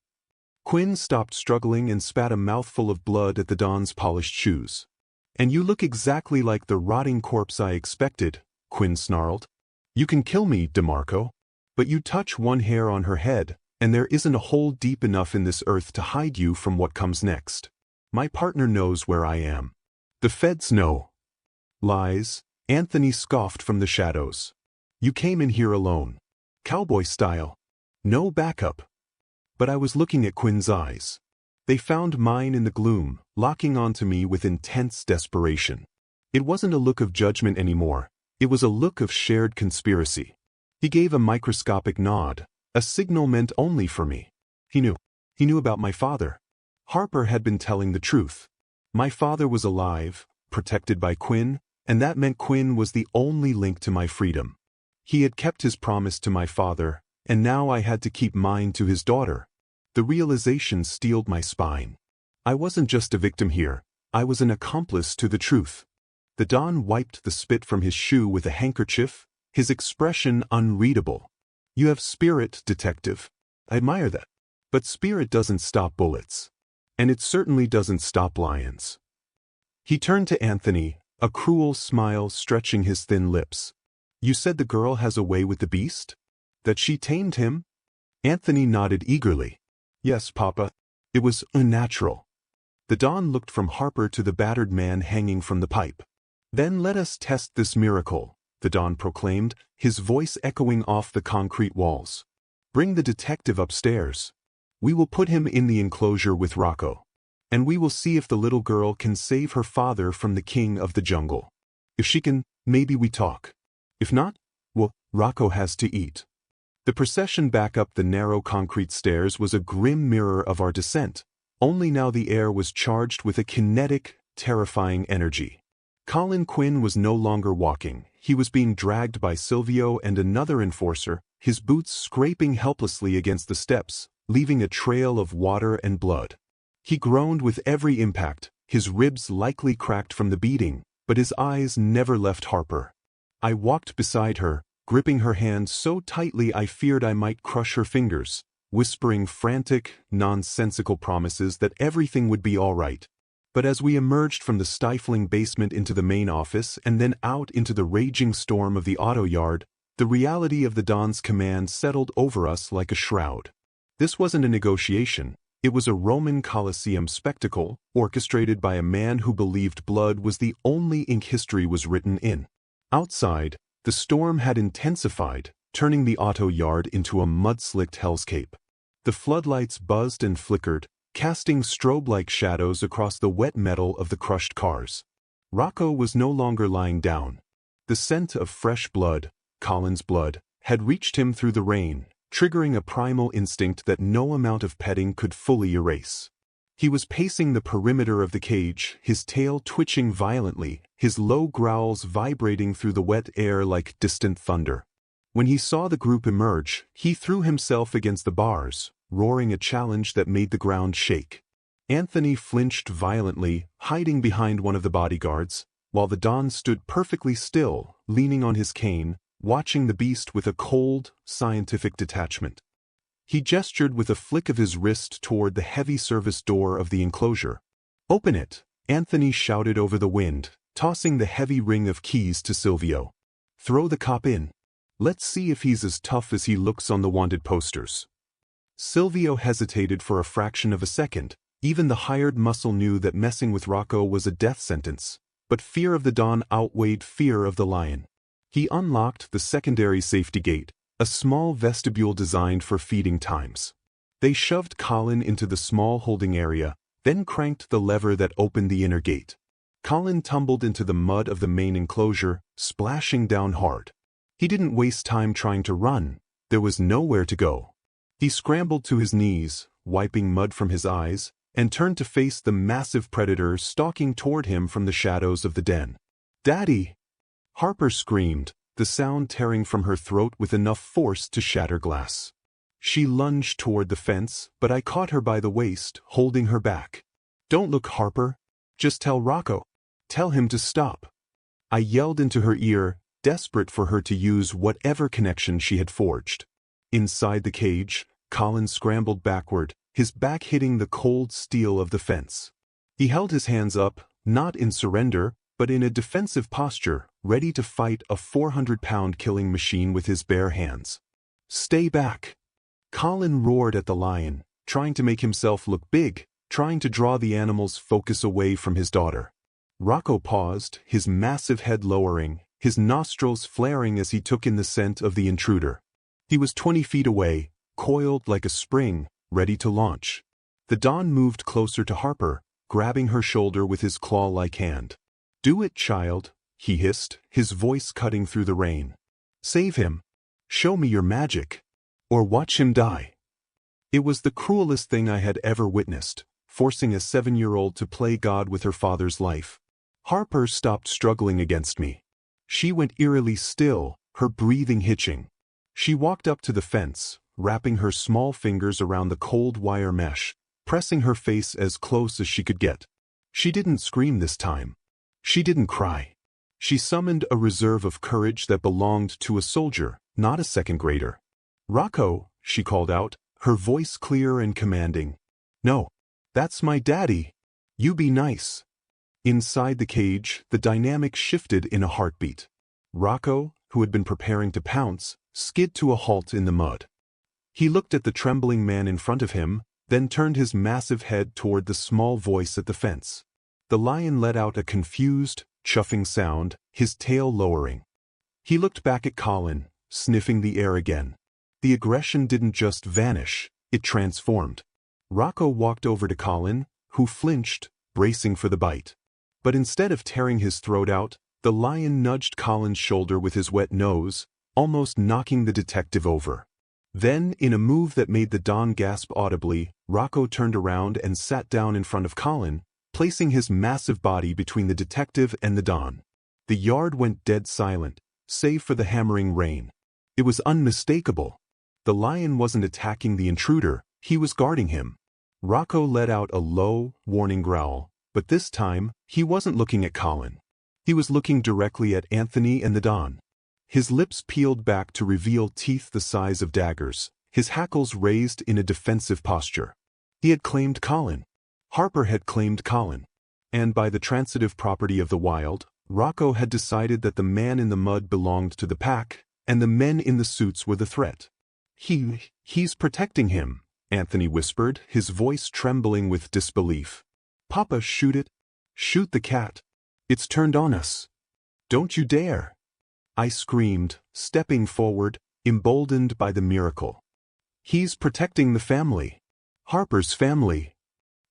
A: Quinn stopped struggling and spat a mouthful of blood at the Don's polished shoes. "And you look exactly like the rotting corpse I expected," Quinn snarled. "You can kill me, DeMarco. But you touch one hair on her head, and there isn't a hole deep enough in this earth to hide you from what comes next. My partner knows where I am. The feds know." "Lies," Anthony scoffed from the shadows. "You came in here alone. Cowboy style. No backup." But I was looking at Quinn's eyes. They found mine in the gloom, locking onto me with intense desperation. It wasn't a look of judgment anymore. It was a look of shared conspiracy. He gave a microscopic nod, a signal meant only for me. He knew. He knew about my father. Harper had been telling the truth. My father was alive, protected by Quinn, and that meant Quinn was the only link to my freedom. He had kept his promise to my father, and now I had to keep mine to his daughter. The realization steeled my spine. I wasn't just a victim here, I was an accomplice to the truth. The Don wiped the spit from his shoe with a handkerchief, his expression unreadable. You have spirit, detective. I admire that. But spirit doesn't stop bullets. And it certainly doesn't stop lions. He turned to Anthony, a cruel smile stretching his thin lips. You said the girl has a way with the beast? That she tamed him? Anthony nodded eagerly. Yes, Papa. It was unnatural. The Don looked from Harper to the battered man hanging from the pipe. Then let us test this miracle, the Don proclaimed, his voice echoing off the concrete walls. Bring the detective upstairs. We will put him in the enclosure with Rocco. And we will see if the little girl can save her father from the king of the jungle. If she can, maybe we talk. If not, well, Rocco has to eat. The procession back up the narrow concrete stairs was a grim mirror of our descent, only now the air was charged with a kinetic, terrifying energy. Colin Quinn was no longer walking, he was being dragged by Silvio and another enforcer, his boots scraping helplessly against the steps, leaving a trail of water and blood. He groaned with every impact, his ribs likely cracked from the beating, but his eyes never left Harper. I walked beside her, gripping her hand so tightly I feared I might crush her fingers, whispering frantic, nonsensical promises that everything would be all right. But as we emerged from the stifling basement into the main office and then out into the raging storm of the auto yard, the reality of the Don's command settled over us like a shroud. This wasn't a negotiation, it was a Roman Colosseum spectacle, orchestrated by a man who believed blood was the only ink history was written in. Outside, the storm had intensified, turning the auto yard into a mud-slicked hellscape. The floodlights buzzed and flickered, casting strobe-like shadows across the wet metal of the crushed cars. Rocco was no longer lying down. The scent of fresh blood, Colin's blood, had reached him through the rain, triggering a primal instinct that no amount of petting could fully erase. He was pacing the perimeter of the cage, his tail twitching violently, his low growls vibrating through the wet air like distant thunder. When he saw the group emerge, he threw himself against the bars, roaring a challenge that made the ground shake. Anthony flinched violently, hiding behind one of the bodyguards, while the Don stood perfectly still, leaning on his cane, watching the beast with a cold, scientific detachment. He gestured with a flick of his wrist toward the heavy service door of the enclosure. "Open it," Anthony shouted over the wind, tossing the heavy ring of keys to Silvio. "Throw the cop in. Let's see if he's as tough as he looks on the wanted posters." Silvio hesitated for a fraction of a second. Even the hired muscle knew that messing with Rocco was a death sentence, but fear of the Don outweighed fear of the lion. He unlocked the secondary safety gate, a small vestibule designed for feeding times. They shoved Colin into the small holding area, then cranked the lever that opened the inner gate. Colin tumbled into the mud of the main enclosure, splashing down hard. He didn't waste time trying to run. There was nowhere to go. He scrambled to his knees, wiping mud from his eyes, and turned to face the massive predator stalking toward him from the shadows of the den. "Daddy!" Harper screamed, the sound tearing from her throat with enough force to shatter glass. She lunged toward the fence, but I caught her by the waist, holding her back. "Don't look, Harper. Just tell Rocco. Tell him to stop." I yelled into her ear, desperate for her to use whatever connection she had forged. Inside the cage, Colin scrambled backward, his back hitting the cold steel of the fence. He held his hands up, not in surrender, but in a defensive posture, ready to fight a 400-pound killing machine with his bare hands. "Stay back!" Colin roared at the lion, trying to make himself look big, trying to draw the animal's focus away from his daughter. Rocco paused, his massive head lowering, his nostrils flaring as he took in the scent of the intruder. He was 20 feet away, coiled like a spring, ready to launch. The Don moved closer to Harper, grabbing her shoulder with his claw-like hand. "Do it, child," he hissed, his voice cutting through the rain. "Save him. Show me your magic. Or watch him die." It was the cruelest thing I had ever witnessed. forcing a 7-year-old to play God with her father's life. Harper stopped struggling against me. She went eerily still, her breathing hitching. She walked up to the fence, wrapping her small fingers around the cold wire mesh, pressing her face as close as she could get. She didn't scream this time. She didn't cry. She summoned a reserve of courage that belonged to a soldier, not a second grader. "Rocco," she called out, her voice clear and commanding. "No. That's my daddy. You be nice." Inside the cage, the dynamic shifted in a heartbeat. Rocco, who had been preparing to pounce, skid to a halt in the mud. He looked at the trembling man in front of him, then turned his massive head toward the small voice at the fence. The lion let out a confused, chuffing sound, his tail lowering. He looked back at Colin, sniffing the air again. The aggression didn't just vanish, it transformed. Rocco walked over to Colin, who flinched, bracing for the bite. But instead of tearing his throat out, the lion nudged Colin's shoulder with his wet nose, almost knocking the detective over. Then, in a move that made the Don gasp audibly, Rocco turned around and sat down in front of Colin, placing his massive body between the detective and the Don. The yard went dead silent, save for the hammering rain. It was unmistakable. The lion wasn't attacking the intruder, he was guarding him. Rocco let out a low, warning growl, but this time, he wasn't looking at Colin. He was looking directly at Anthony and the Don. His lips peeled back to reveal teeth the size of daggers, his hackles raised in a defensive posture. He had claimed Colin. Harper had claimed Colin. And by the transitive property of the wild, Rocco had decided that the man in the mud belonged to the pack, and the men in the suits were the threat. He's protecting him," Anthony whispered, his voice trembling with disbelief. "Papa, shoot it. Shoot the cat. It's turned on us. Don't you dare." I screamed, stepping forward, emboldened by the miracle. "He's protecting the family. Harper's family."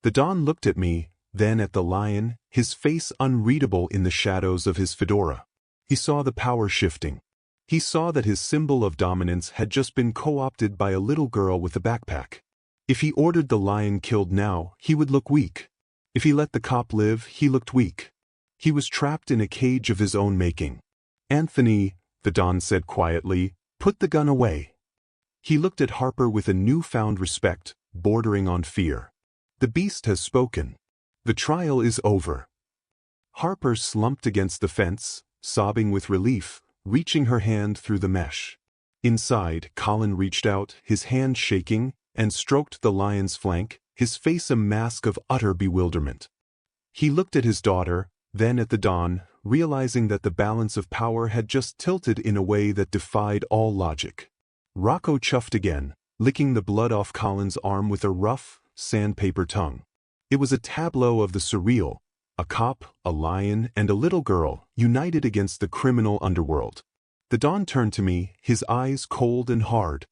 A: The Don looked at me, then at the lion, his face unreadable in the shadows of his fedora. He saw the power shifting. He saw that his symbol of dominance had just been co-opted by a little girl with a backpack. If he ordered the lion killed now, he would look weak. If he let the cop live, he looked weak. He was trapped in a cage of his own making. "Anthony," the Don said quietly, "put the gun away." He looked at Harper with a newfound respect, bordering on fear. "The beast has spoken. The trial is over." Harper slumped against the fence, sobbing with relief, reaching her hand through the mesh. Inside, Colin reached out, his hand shaking, and stroked the lion's flank, his face a mask of utter bewilderment. He looked at his daughter, then at the Don, realizing that the balance of power had just tilted in a way that defied all logic. Rocco chuffed again, licking the blood off Colin's arm with a rough, sandpaper tongue. It was a tableau of the surreal, a cop, a lion, and a little girl, united against the criminal underworld. The Don turned to me, his eyes cold and hard.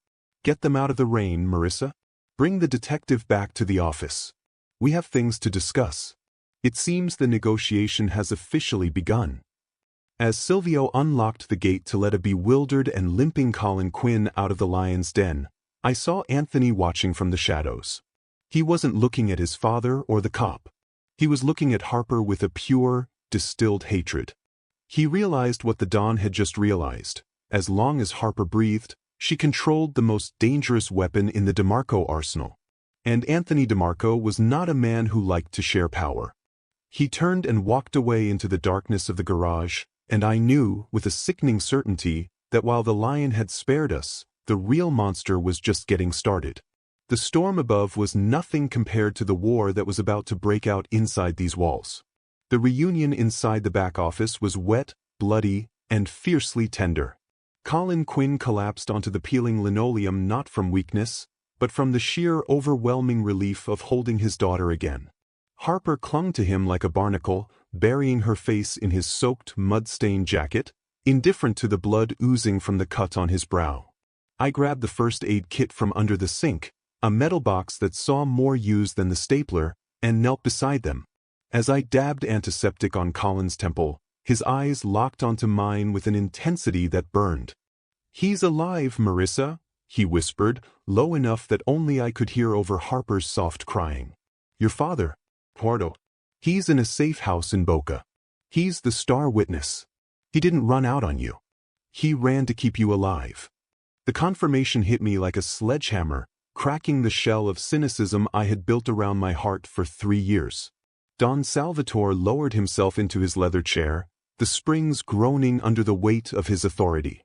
A: "Get them out of the rain, Marisa. Bring the detective back to the office. We have things to discuss. It seems the negotiation has officially begun." As Silvio unlocked the gate to let a bewildered and limping Colin Quinn out of the lion's den, I saw Anthony watching from the shadows. He wasn't looking at his father or the cop. He was looking at Harper with a pure, distilled hatred. He realized what the Don had just realized. As long as Harper breathed, she controlled the most dangerous weapon in the DeMarco arsenal. And Anthony DeMarco was not a man who liked to share power. He turned and walked away into the darkness of the garage, and I knew, with a sickening certainty, that while the lion had spared us, the real monster was just getting started. The storm above was nothing compared to the war that was about to break out inside these walls. The reunion inside the back office was wet, bloody, and fiercely tender. Colin Quinn collapsed onto the peeling linoleum not from weakness, but from the sheer overwhelming relief of holding his daughter again. Harper clung to him like a barnacle, burying her face in his soaked, mud-stained jacket, indifferent to the blood oozing from the cut on his brow. I grabbed the first aid kit from under the sink, a metal box that saw more use than the stapler, and knelt beside them. As I dabbed antiseptic on Colin's temple, his eyes locked onto mine with an intensity that burned. "He's alive, Marisa," he whispered, low enough that only I could hear over Harper's soft crying. Your father, Eduardo. He's in a safe house in Boca. He's the star witness. He didn't run out on you. He ran to keep you alive. The confirmation hit me like a sledgehammer, cracking the shell of cynicism I had built around my heart for 3 years. Don Salvatore lowered himself into his leather chair, the springs groaning under the weight of his authority.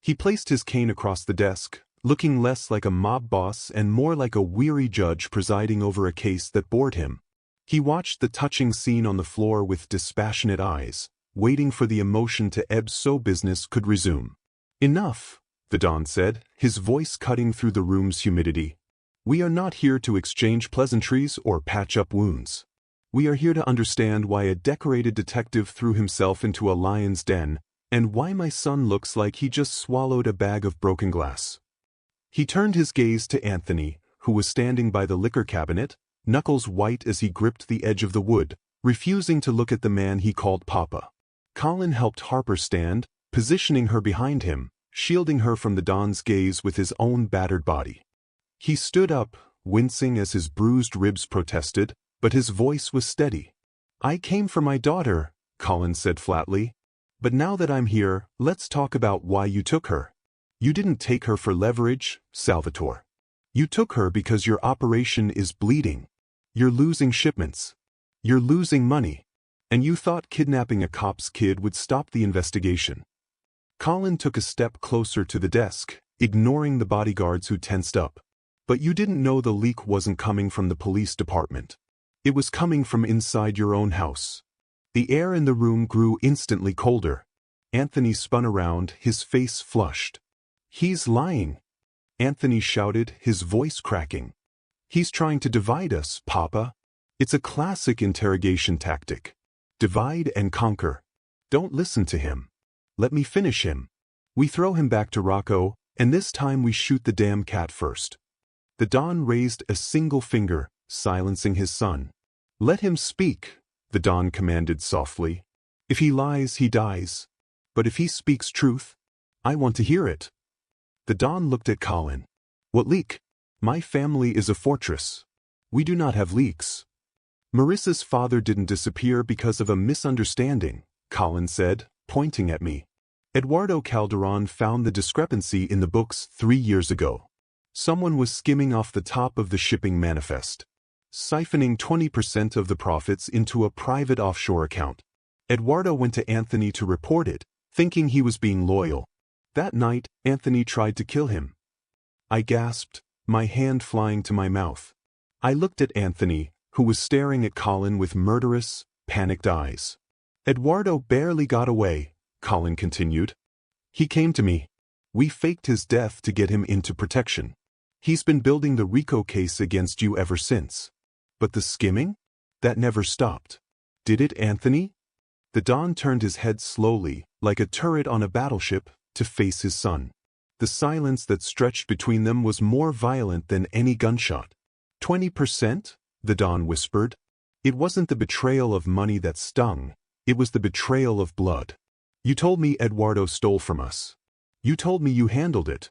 A: He placed his cane across the desk, looking less like a mob boss and more like a weary judge presiding over a case that bored him. He watched the touching scene on the floor with dispassionate eyes, waiting for the emotion to ebb so business could resume. Enough, the Don said, his voice cutting through the room's humidity. We are not here to exchange pleasantries or patch up wounds. We are here to understand why a decorated detective threw himself into a lion's den, and why my son looks like he just swallowed a bag of broken glass. He turned his gaze to Anthony, who was standing by the liquor cabinet, knuckles white as he gripped the edge of the wood, refusing to look at the man he called Papa. Colin helped Harper stand, positioning her behind him, shielding her from the Don's gaze with his own battered body. He stood up, wincing as his bruised ribs protested, but his voice was steady. I came for my daughter, Colin said flatly. But now that I'm here, let's talk about why you took her. You didn't take her for leverage, Salvatore. You took her because your operation is bleeding. You're losing shipments. You're losing money. And you thought kidnapping a cop's kid would stop the investigation. Colin took a step closer to the desk, ignoring the bodyguards who tensed up. But you didn't know the leak wasn't coming from the police department. It was coming from inside your own house. The air in the room grew instantly colder. Anthony spun around, his face flushed. He's lying, Anthony shouted, his voice cracking. He's trying to divide us, Papa. It's a classic interrogation tactic. Divide and conquer. Don't listen to him. Let me finish him. We throw him back to Rocco, and this time we shoot the damn cat first. The Don raised a single finger, silencing his son. Let him speak, the Don commanded softly. If he lies, he dies. But if he speaks truth, I want to hear it. The Don looked at Colin. What leak? My family is a fortress. We do not have leaks. Marisa's father didn't disappear because of a misunderstanding, Colin said, pointing at me. Eduardo Calderon found the discrepancy in the books 3 years ago. Someone was skimming off the top of the shipping manifest, siphoning 20% of the profits into a private offshore account. Eduardo went to Anthony to report it, thinking he was being loyal. That night, Anthony tried to kill him. I gasped, my hand flying to my mouth. I looked at Anthony, who was staring at Colin with murderous, panicked eyes. Eduardo barely got away, Colin continued. He came to me. We faked his death to get him into protection. He's been building the Rocco case against you ever since. But the skimming? That never stopped. Did it, Anthony? The Don turned his head slowly, like a turret on a battleship, to face his son. The silence that stretched between them was more violent than any gunshot. 20%? The Don whispered. It wasn't the betrayal of money that stung. It was the betrayal of blood. You told me Eduardo stole from us. You told me you handled it.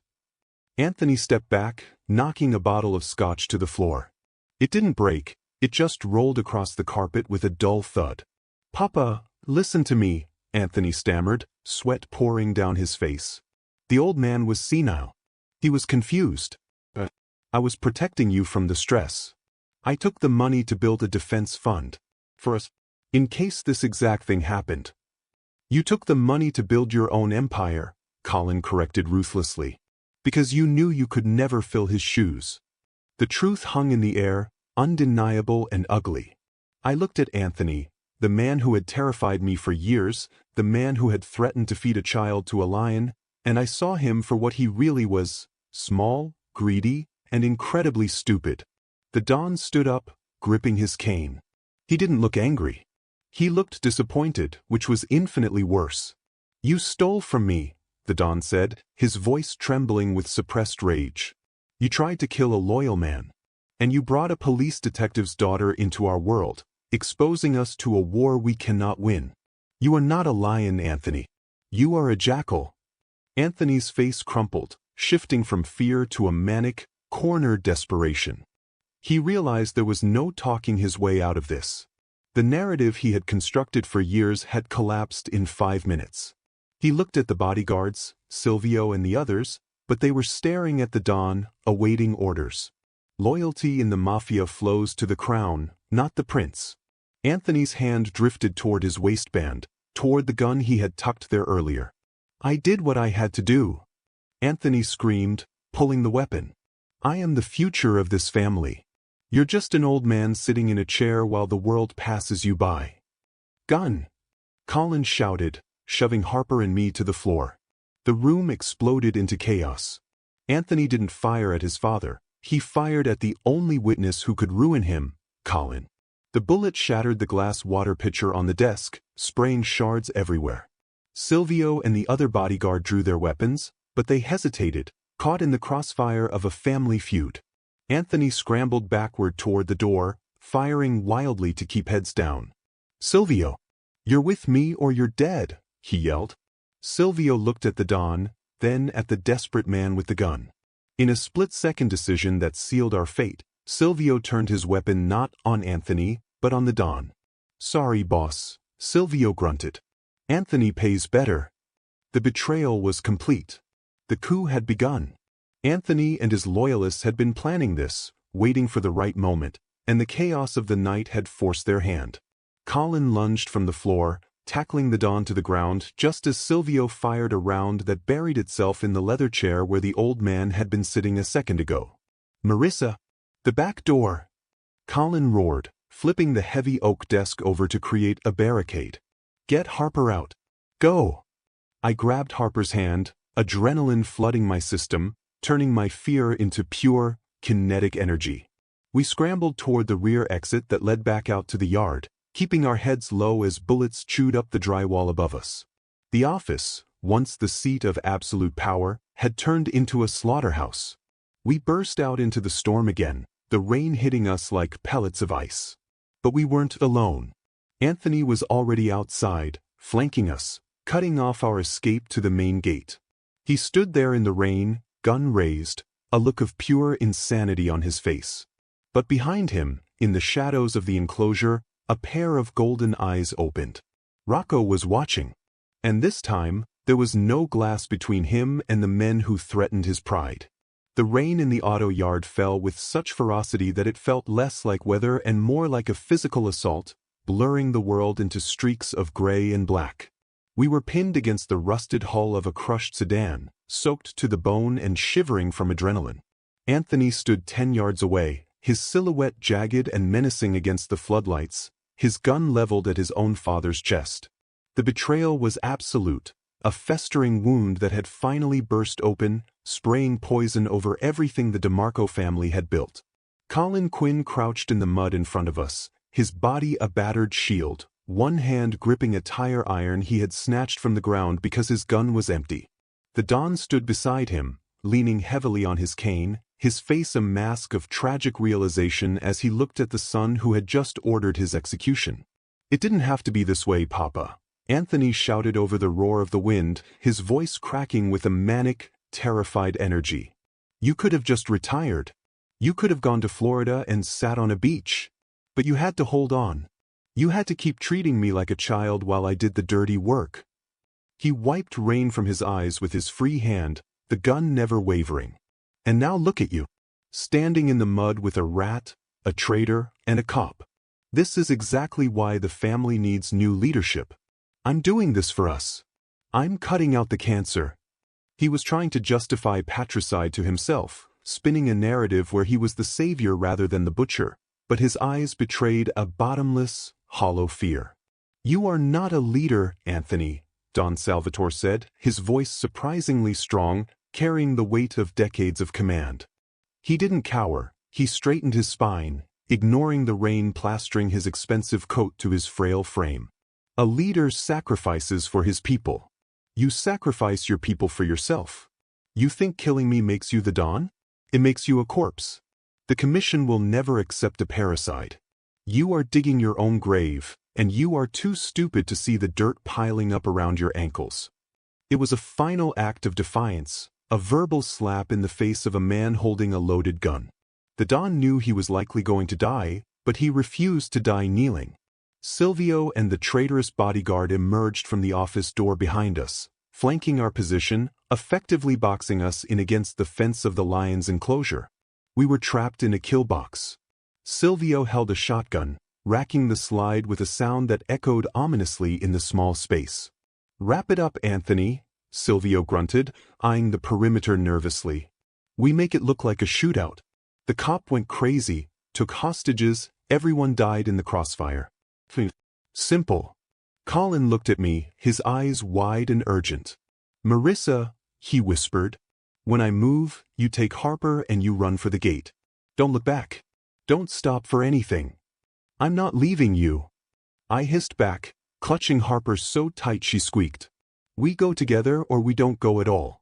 A: Anthony stepped back, knocking a bottle of scotch to the floor. It didn't break, it just rolled across the carpet with a dull thud. Papa, listen to me, Anthony stammered, sweat pouring down his face. The old man was senile. He was confused. But I was protecting you from the stress. I took the money to build a defense fund. For us, in case this exact thing happened. You took the money to build your own empire, Colin corrected ruthlessly. Because you knew you could never fill his shoes. The truth hung in the air, undeniable and ugly. I looked at Anthony, the man who had terrified me for years, the man who had threatened to feed a child to a lion, and I saw him for what he really was, small, greedy, and incredibly stupid. The Don stood up, gripping his cane. He didn't look angry. He looked disappointed, which was infinitely worse. You stole from me, the Don said, his voice trembling with suppressed rage. You tried to kill a loyal man. And you brought a police detective's daughter into our world, exposing us to a war we cannot win. You are not a lion, Anthony. You are a jackal. Anthony's face crumpled, shifting from fear to a manic, cornered desperation. He realized there was no talking his way out of this. The narrative he had constructed for years had collapsed in 5 minutes. He looked at the bodyguards, Silvio and the others, but they were staring at the Don, awaiting orders. Loyalty in the Mafia flows to the crown, not the prince. Anthony's hand drifted toward his waistband, toward the gun he had tucked there earlier. "I did what I had to do," Anthony screamed, pulling the weapon. "I am the future of this family. You're just an old man sitting in a chair while the world passes you by." "Gun!" Colin shouted, shoving Harper and me to the floor. The room exploded into chaos. Anthony didn't fire at his father. He fired at the only witness who could ruin him, Colin. The bullet shattered the glass water pitcher on the desk, spraying shards everywhere. Silvio and the other bodyguard drew their weapons, but they hesitated, caught in the crossfire of a family feud. Anthony scrambled backward toward the door, firing wildly to keep heads down. "Silvio, you're with me or you're dead," he yelled. Silvio looked at the Don, then at the desperate man with the gun. In a split-second decision that sealed our fate, Silvio turned his weapon not on Anthony, but on the Don. "Sorry, boss," Silvio grunted. "Anthony pays better." The betrayal was complete. The coup had begun. Anthony and his loyalists had been planning this, waiting for the right moment, and the chaos of the night had forced their hand. Colin lunged from the floor, tackling the Don to the ground just as Silvio fired a round that buried itself in the leather chair where the old man had been sitting a second ago. "Marisa! The back door!" Colin roared, flipping the heavy oak desk over to create a barricade. "Get Harper out. Go!" I grabbed Harper's hand, adrenaline flooding my system, turning my fear into pure, kinetic energy. We scrambled toward the rear exit that led back out to the yard, keeping our heads low as bullets chewed up the drywall above us. The office, once the seat of absolute power, had turned into a slaughterhouse. We burst out into the storm again, the rain hitting us like pellets of ice. But we weren't alone. Anthony was already outside, flanking us, cutting off our escape to the main gate. He stood there in the rain, gun raised, a look of pure insanity on his face. But behind him, in the shadows of the enclosure, a pair of golden eyes opened. Rocco was watching. And this time, there was no glass between him and the men who threatened his pride. The rain in the auto yard fell with such ferocity that it felt less like weather and more like a physical assault, blurring the world into streaks of gray and black. We were pinned against the rusted hull of a crushed sedan, soaked to the bone and shivering from adrenaline. Anthony stood 10 yards away, his silhouette jagged and menacing against the floodlights, his gun leveled at his own father's chest. The betrayal was absolute, a festering wound that had finally burst open, spraying poison over everything the DeMarco family had built. Colin Quinn crouched in the mud in front of us, his body a battered shield, one hand gripping a tire iron he had snatched from the ground because his gun was empty. The Don stood beside him, leaning heavily on his cane, his face a mask of tragic realization as he looked at the son who had just ordered his execution. "It didn't have to be this way, Papa," Anthony shouted over the roar of the wind, his voice cracking with a manic, terrified energy. "You could have just retired. You could have gone to Florida and sat on a beach. But you had to hold on. You had to keep treating me like a child while I did the dirty work." He wiped rain from his eyes with his free hand, the gun never wavering. "And now look at you, standing in the mud with a rat, a traitor, and a cop. This is exactly why the family needs new leadership. I'm doing this for us. I'm cutting out the cancer." He was trying to justify patricide to himself, spinning a narrative where he was the savior rather than the butcher, but his eyes betrayed a bottomless, hollow fear. "You are not a leader, Anthony," Don Salvatore said, his voice surprisingly strong, carrying the weight of decades of command. He didn't cower, he straightened his spine, ignoring the rain plastering his expensive coat to his frail frame. "A leader sacrifices for his people. You sacrifice your people for yourself. You think killing me makes you the Don? It makes you a corpse. The Commission will never accept a parricide. You are digging your own grave, and you are too stupid to see the dirt piling up around your ankles." It was a final act of defiance, a verbal slap in the face of a man holding a loaded gun. The Don knew he was likely going to die, but he refused to die kneeling. Silvio and the traitorous bodyguard emerged from the office door behind us, flanking our position, effectively boxing us in against the fence of the lion's enclosure. We were trapped in a kill box. Silvio held a shotgun, racking the slide with a sound that echoed ominously in the small space. "Wrap it up, Anthony," Silvio grunted, eyeing the perimeter nervously. "We make it look like a shootout." The cop went crazy, took hostages, everyone died in the crossfire. Simple. Colin looked at me, his eyes wide and urgent. "Marisa," he whispered. "When I move, you take Harper and you run for the gate. Don't look back. Don't stop for anything. I'm not leaving you." I hissed back, clutching Harper so tight she squeaked. "We go together or we don't go at all."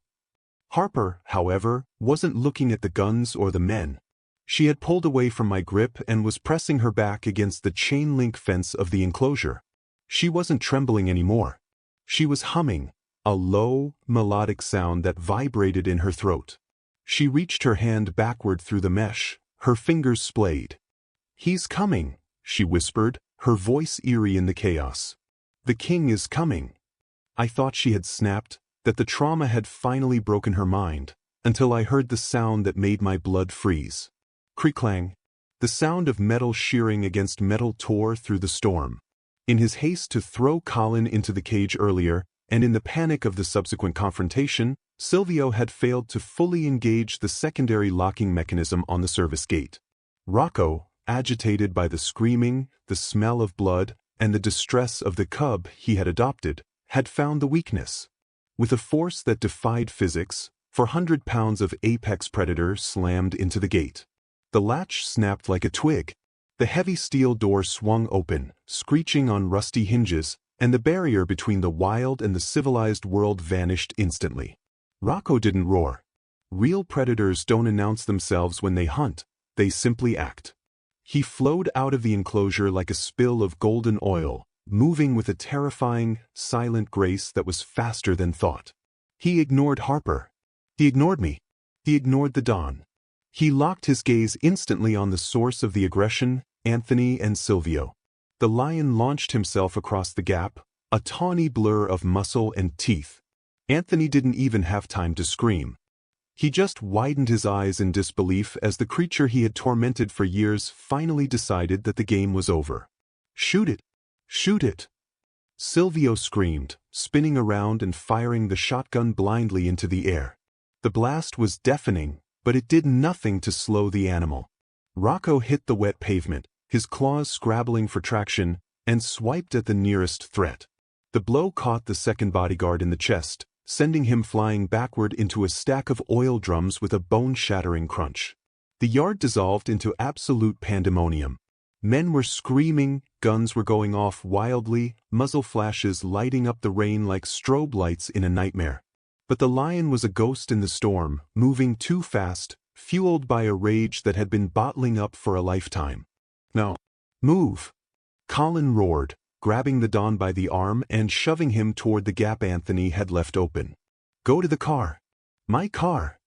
A: Harper, however, wasn't looking at the guns or the men. She had pulled away from my grip and was pressing her back against the chain-link fence of the enclosure. She wasn't trembling anymore. She was humming, a low, melodic sound that vibrated in her throat. She reached her hand backward through the mesh, her fingers splayed. "He's coming," she whispered, her voice eerie in the chaos. "The king is coming." I thought she had snapped, that the trauma had finally broken her mind, until I heard the sound that made my blood freeze. Creak-clang. The sound of metal shearing against metal tore through the storm. In his haste to throw Colin into the cage earlier, and in the panic of the subsequent confrontation, Silvio had failed to fully engage the secondary locking mechanism on the service gate. Rocco, agitated by the screaming, the smell of blood, and the distress of the cub he had adopted, had found the weakness. With a force that defied physics, 400 pounds of apex predator slammed into the gate. The latch snapped like a twig. The heavy steel door swung open, screeching on rusty hinges, and the barrier between the wild and the civilized world vanished instantly. Rocco didn't roar. Real predators don't announce themselves when they hunt, they simply act. He flowed out of the enclosure like a spill of golden oil, moving with a terrifying, silent grace that was faster than thought. He ignored Harper. He ignored me. He ignored the Don. He locked his gaze instantly on the source of the aggression, Anthony and Silvio. The lion launched himself across the gap, a tawny blur of muscle and teeth. Anthony didn't even have time to scream. He just widened his eyes in disbelief as the creature he had tormented for years finally decided that the game was over. "Shoot it! Shoot it!" Silvio screamed, spinning around and firing the shotgun blindly into the air. The blast was deafening, but it did nothing to slow the animal. Rocco hit the wet pavement, his claws scrabbling for traction, and swiped at the nearest threat. The blow caught the second bodyguard in the chest, sending him flying backward into a stack of oil drums with a bone-shattering crunch. The yard dissolved into absolute pandemonium. Men were screaming, guns were going off wildly, muzzle flashes lighting up the rain like strobe lights in a nightmare. But the lion was a ghost in the storm, moving too fast, fueled by a rage that had been bottling up for a lifetime. "No. Move!" Colin roared, grabbing the Don by the arm and shoving him toward the gap Anthony had left open. "Go to the car." "My car."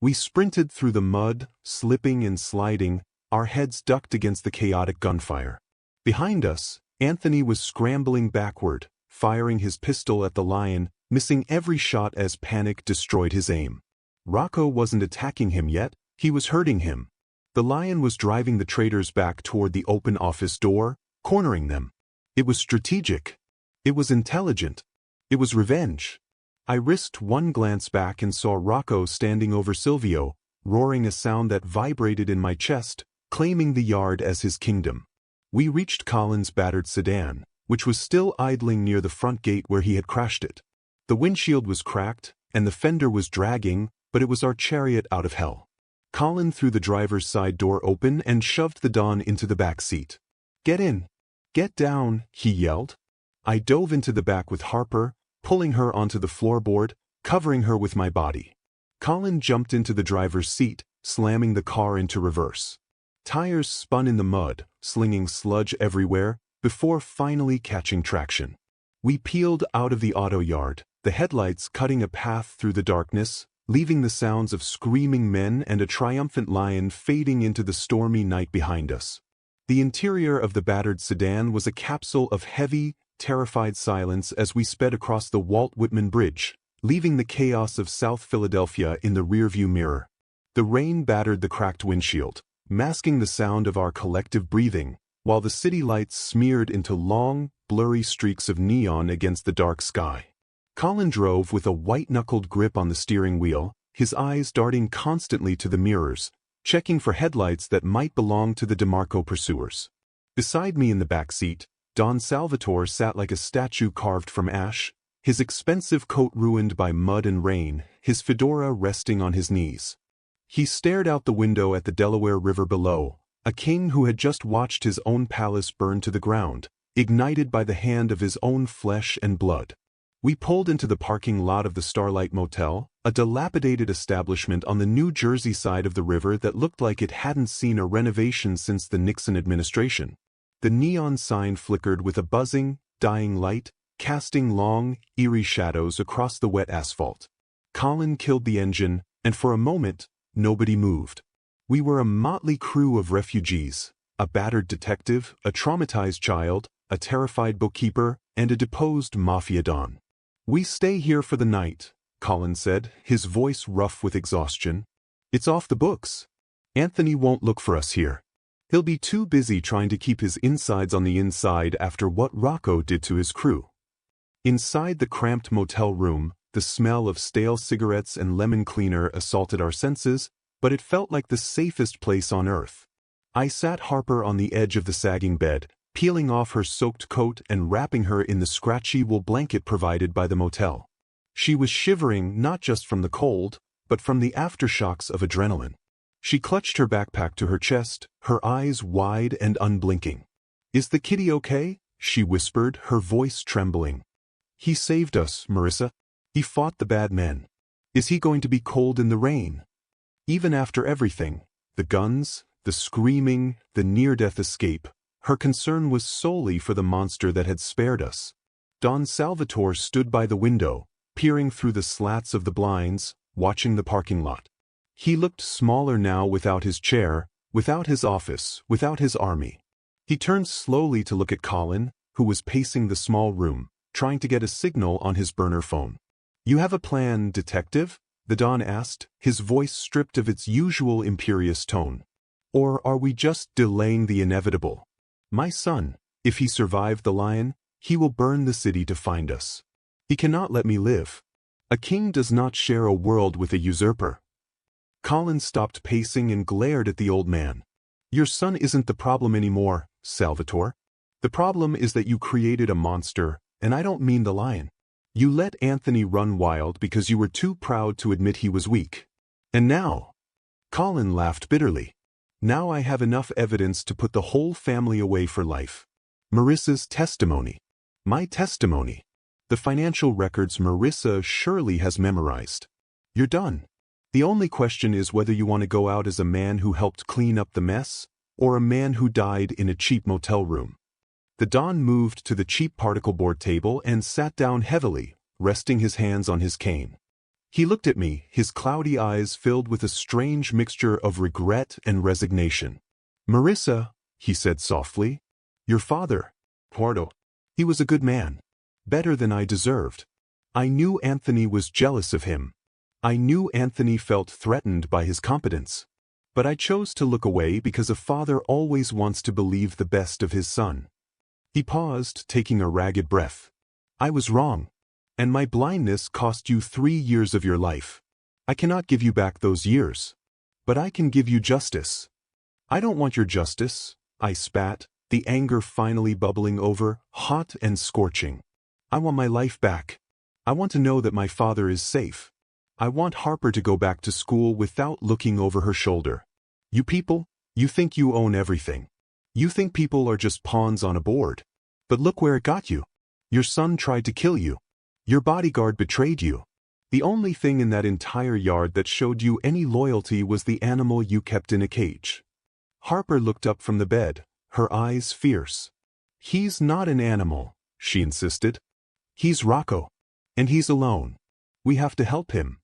A: We sprinted through the mud, slipping and sliding, our heads ducked against the chaotic gunfire. Behind us, Anthony was scrambling backward, firing his pistol at the lion, missing every shot as panic destroyed his aim. Rocco wasn't attacking him yet, he was hurting him. The lion was driving the traitors back toward the open office door, cornering them. It was strategic. It was intelligent. It was revenge. I risked one glance back and saw Rocco standing over Silvio, roaring a sound that vibrated in my chest, claiming the yard as his kingdom. We reached Colin's battered sedan, which was still idling near the front gate where he had crashed it. The windshield was cracked, and the fender was dragging, but it was our chariot out of hell. Colin threw the driver's side door open and shoved the Don into the back seat. "Get in! Get down!" he yelled. I dove into the back with Harper, pulling her onto the floorboard, covering her with my body. Colin jumped into the driver's seat, slamming the car into reverse. Tires spun in the mud, slinging sludge everywhere, before finally catching traction. We peeled out of the auto yard, the headlights cutting a path through the darkness, leaving the sounds of screaming men and a triumphant lion fading into the stormy night behind us. The interior of the battered sedan was a capsule of heavy, terrified silence as we sped across the Walt Whitman Bridge, leaving the chaos of South Philadelphia in the rearview mirror. The rain battered the cracked windshield, masking the sound of our collective breathing, while the city lights smeared into long, blurry streaks of neon against the dark sky. Colin drove with a white-knuckled grip on the steering wheel, his eyes darting constantly to the mirrors, checking for headlights that might belong to the DeMarco pursuers. Beside me in the back seat, Don Salvatore sat like a statue carved from ash, his expensive coat ruined by mud and rain, his fedora resting on his knees. He stared out the window at the Delaware River below, a king who had just watched his own palace burn to the ground, ignited by the hand of his own flesh and blood. We pulled into the parking lot of the Starlight Motel, a dilapidated establishment on the New Jersey side of the river that looked like it hadn't seen a renovation since the Nixon administration. The neon sign flickered with a buzzing, dying light, casting long, eerie shadows across the wet asphalt. Colin killed the engine, and for a moment, nobody moved. We were a motley crew of refugees, a battered detective, a traumatized child, a terrified bookkeeper, and a deposed Mafia don. "We stay here for the night," Colin said, his voice rough with exhaustion. "It's off the books. Anthony won't look for us here. He'll be too busy trying to keep his insides on the inside after what Rocco did to his crew." Inside the cramped motel room, the smell of stale cigarettes and lemon cleaner assaulted our senses, but it felt like the safest place on earth. I sat Harper on the edge of the sagging bed, peeling off her soaked coat and wrapping her in the scratchy wool blanket provided by the motel. She was shivering not just from the cold, but from the aftershocks of adrenaline. She clutched her backpack to her chest, her eyes wide and unblinking. "Is the kitty okay?" she whispered, her voice trembling. "He saved us, Marisa. He fought the bad men. Is he going to be cold in the rain?" Even after everything, the guns, the screaming, the near-death escape, her concern was solely for the monster that had spared us. Don Salvatore stood by the window, peering through the slats of the blinds, watching the parking lot. He looked smaller now without his chair, without his office, without his army. He turned slowly to look at Colin, who was pacing the small room, trying to get a signal on his burner phone. "You have a plan, detective?" the Don asked, his voice stripped of its usual imperious tone. "Or are we just delaying the inevitable? My son, if he survived the lion, he will burn the city to find us. He cannot let me live. A king does not share a world with a usurper." Colin stopped pacing and glared at the old man. "Your son isn't the problem anymore, Salvatore. The problem is that you created a monster, and I don't mean the lion. You let Anthony run wild because you were too proud to admit he was weak. And now—" Colin laughed bitterly. "Now I have enough evidence to put the whole family away for life. Marisa's testimony. My testimony. The financial records Marisa surely has memorized. You're done. The only question is whether you want to go out as a man who helped clean up the mess, or a man who died in a cheap motel room." The Don moved to the cheap particle board table and sat down heavily, resting his hands on his cane. He looked at me, his cloudy eyes filled with a strange mixture of regret and resignation. "Marisa," he said softly, "your father, Pardo, he was a good man. Better than I deserved. I knew Anthony was jealous of him. I knew Anthony felt threatened by his competence. But I chose to look away because a father always wants to believe the best of his son." He paused, taking a ragged breath. "I was wrong. And my blindness cost you 3 years of your life. I cannot give you back those years. But I can give you justice." "I don't want your justice," I spat, the anger finally bubbling over, hot and scorching. "I want my life back. I want to know that my father is safe. I want Harper to go back to school without looking over her shoulder. You people, you think you own everything. You think people are just pawns on a board. But look where it got you. Your son tried to kill you. Your bodyguard betrayed you. The only thing in that entire yard that showed you any loyalty was the animal you kept in a cage." Harper looked up from the bed, her eyes fierce. "He's not an animal," she insisted. "He's Rocco. And he's alone. We have to help him."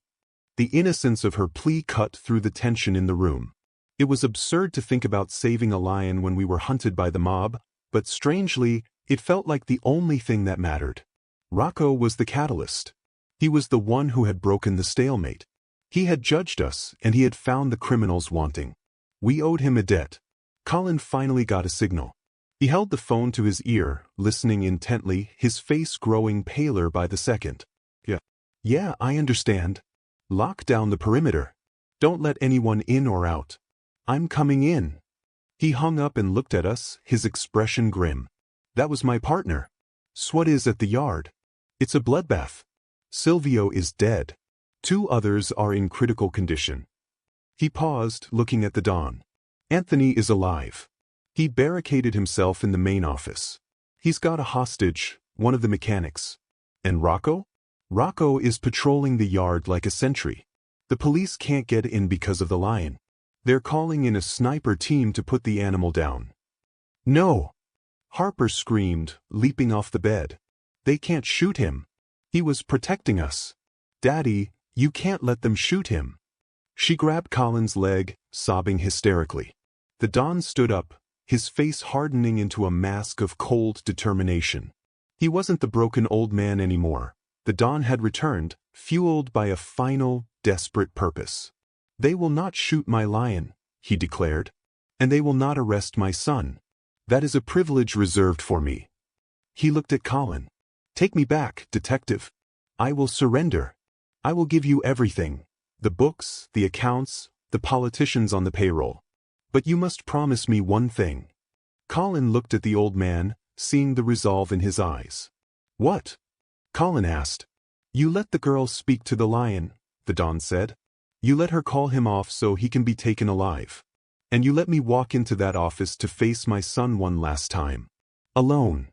A: The innocence of her plea cut through the tension in the room. It was absurd to think about saving a lion when we were hunted by the mob, but strangely, it felt like the only thing that mattered. Rocco was the catalyst. He was the one who had broken the stalemate. He had judged us, and he had found the criminals wanting. We owed him a debt. Colin finally got a signal. He held the phone to his ear, listening intently, his face growing paler by the second. Yeah, I understand. Lock down the perimeter. Don't let anyone in or out. I'm coming in. He hung up and looked at us, his expression grim. That was my partner. Swat is at the yard. It's a bloodbath. Silvio is dead. 2 others are in critical condition. He paused, looking at the Don. Anthony is alive. He barricaded himself in the main office. He's got a hostage, one of the mechanics. And Rocco? Rocco is patrolling the yard like a sentry. The police can't get in because of the lion. They're calling in a sniper team to put the animal down. No! Harper screamed, leaping off the bed. They can't shoot him. He was protecting us. Daddy, you can't let them shoot him. She grabbed Colin's leg, sobbing hysterically. The Don stood up, his face hardening into a mask of cold determination. He wasn't the broken old man anymore. The Don had returned, fueled by a final, desperate purpose. They will not shoot my lion, he declared. And they will not arrest my son. That is a privilege reserved for me. He looked at Colin. Take me back, detective. I will surrender. I will give you everything. The books, the accounts, the politicians on the payroll. But you must promise me one thing. Colin looked at the old man, seeing the resolve in his eyes. What? Colin asked. You let the girl speak to the lion, the Don said. You let her call him off so he can be taken alive. And you let me walk into that office to face my son one last time. Alone.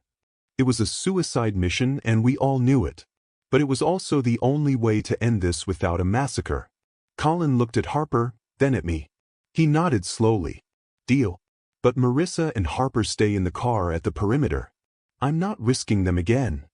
A: It was a suicide mission and we all knew it. But it was also the only way to end this without a massacre. Colin looked at Harper, then at me. He nodded slowly. Deal. But Marisa and Harper stay in the car at the perimeter. I'm not risking them again.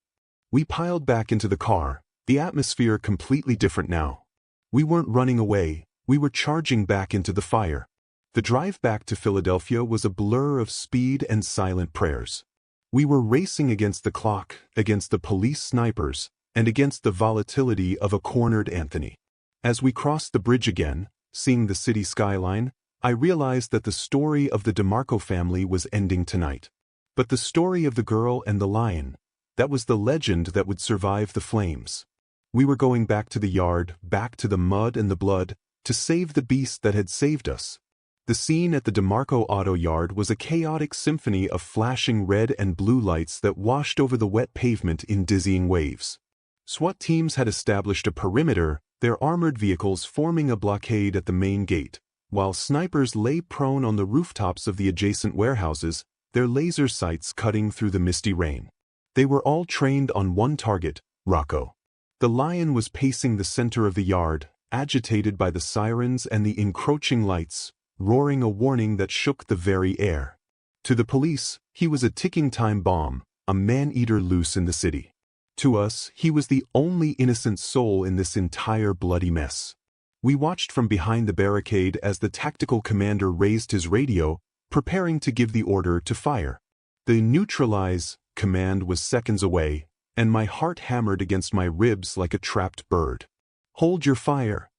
A: We piled back into the car, the atmosphere completely different now. We weren't running away, we were charging back into the fire. The drive back to Philadelphia was a blur of speed and silent prayers. We were racing against the clock, against the police snipers, and against the volatility of a cornered Anthony. As we crossed the bridge again, seeing the city skyline, I realized that the story of the DeMarco family was ending tonight. But the story of the girl and the lion, that was the legend that would survive the flames. We were going back to the yard, back to the mud and the blood, to save the beast that had saved us. The scene at the DeMarco auto yard was a chaotic symphony of flashing red and blue lights that washed over the wet pavement in dizzying waves. SWAT teams had established a perimeter, their armored vehicles forming a blockade at the main gate, while snipers lay prone on the rooftops of the adjacent warehouses, their laser sights cutting through the misty rain. They were all trained on one target, Rocco. The lion was pacing the center of the yard, agitated by the sirens and the encroaching lights, roaring a warning that shook the very air. To the police, he was a ticking time bomb, a man-eater loose in the city. To us, he was the only innocent soul in this entire bloody mess. We watched from behind the barricade as the tactical commander raised his radio, preparing to give the order to fire. The neutralize command was seconds away, and my heart hammered against my ribs like a trapped bird. Hold your fire!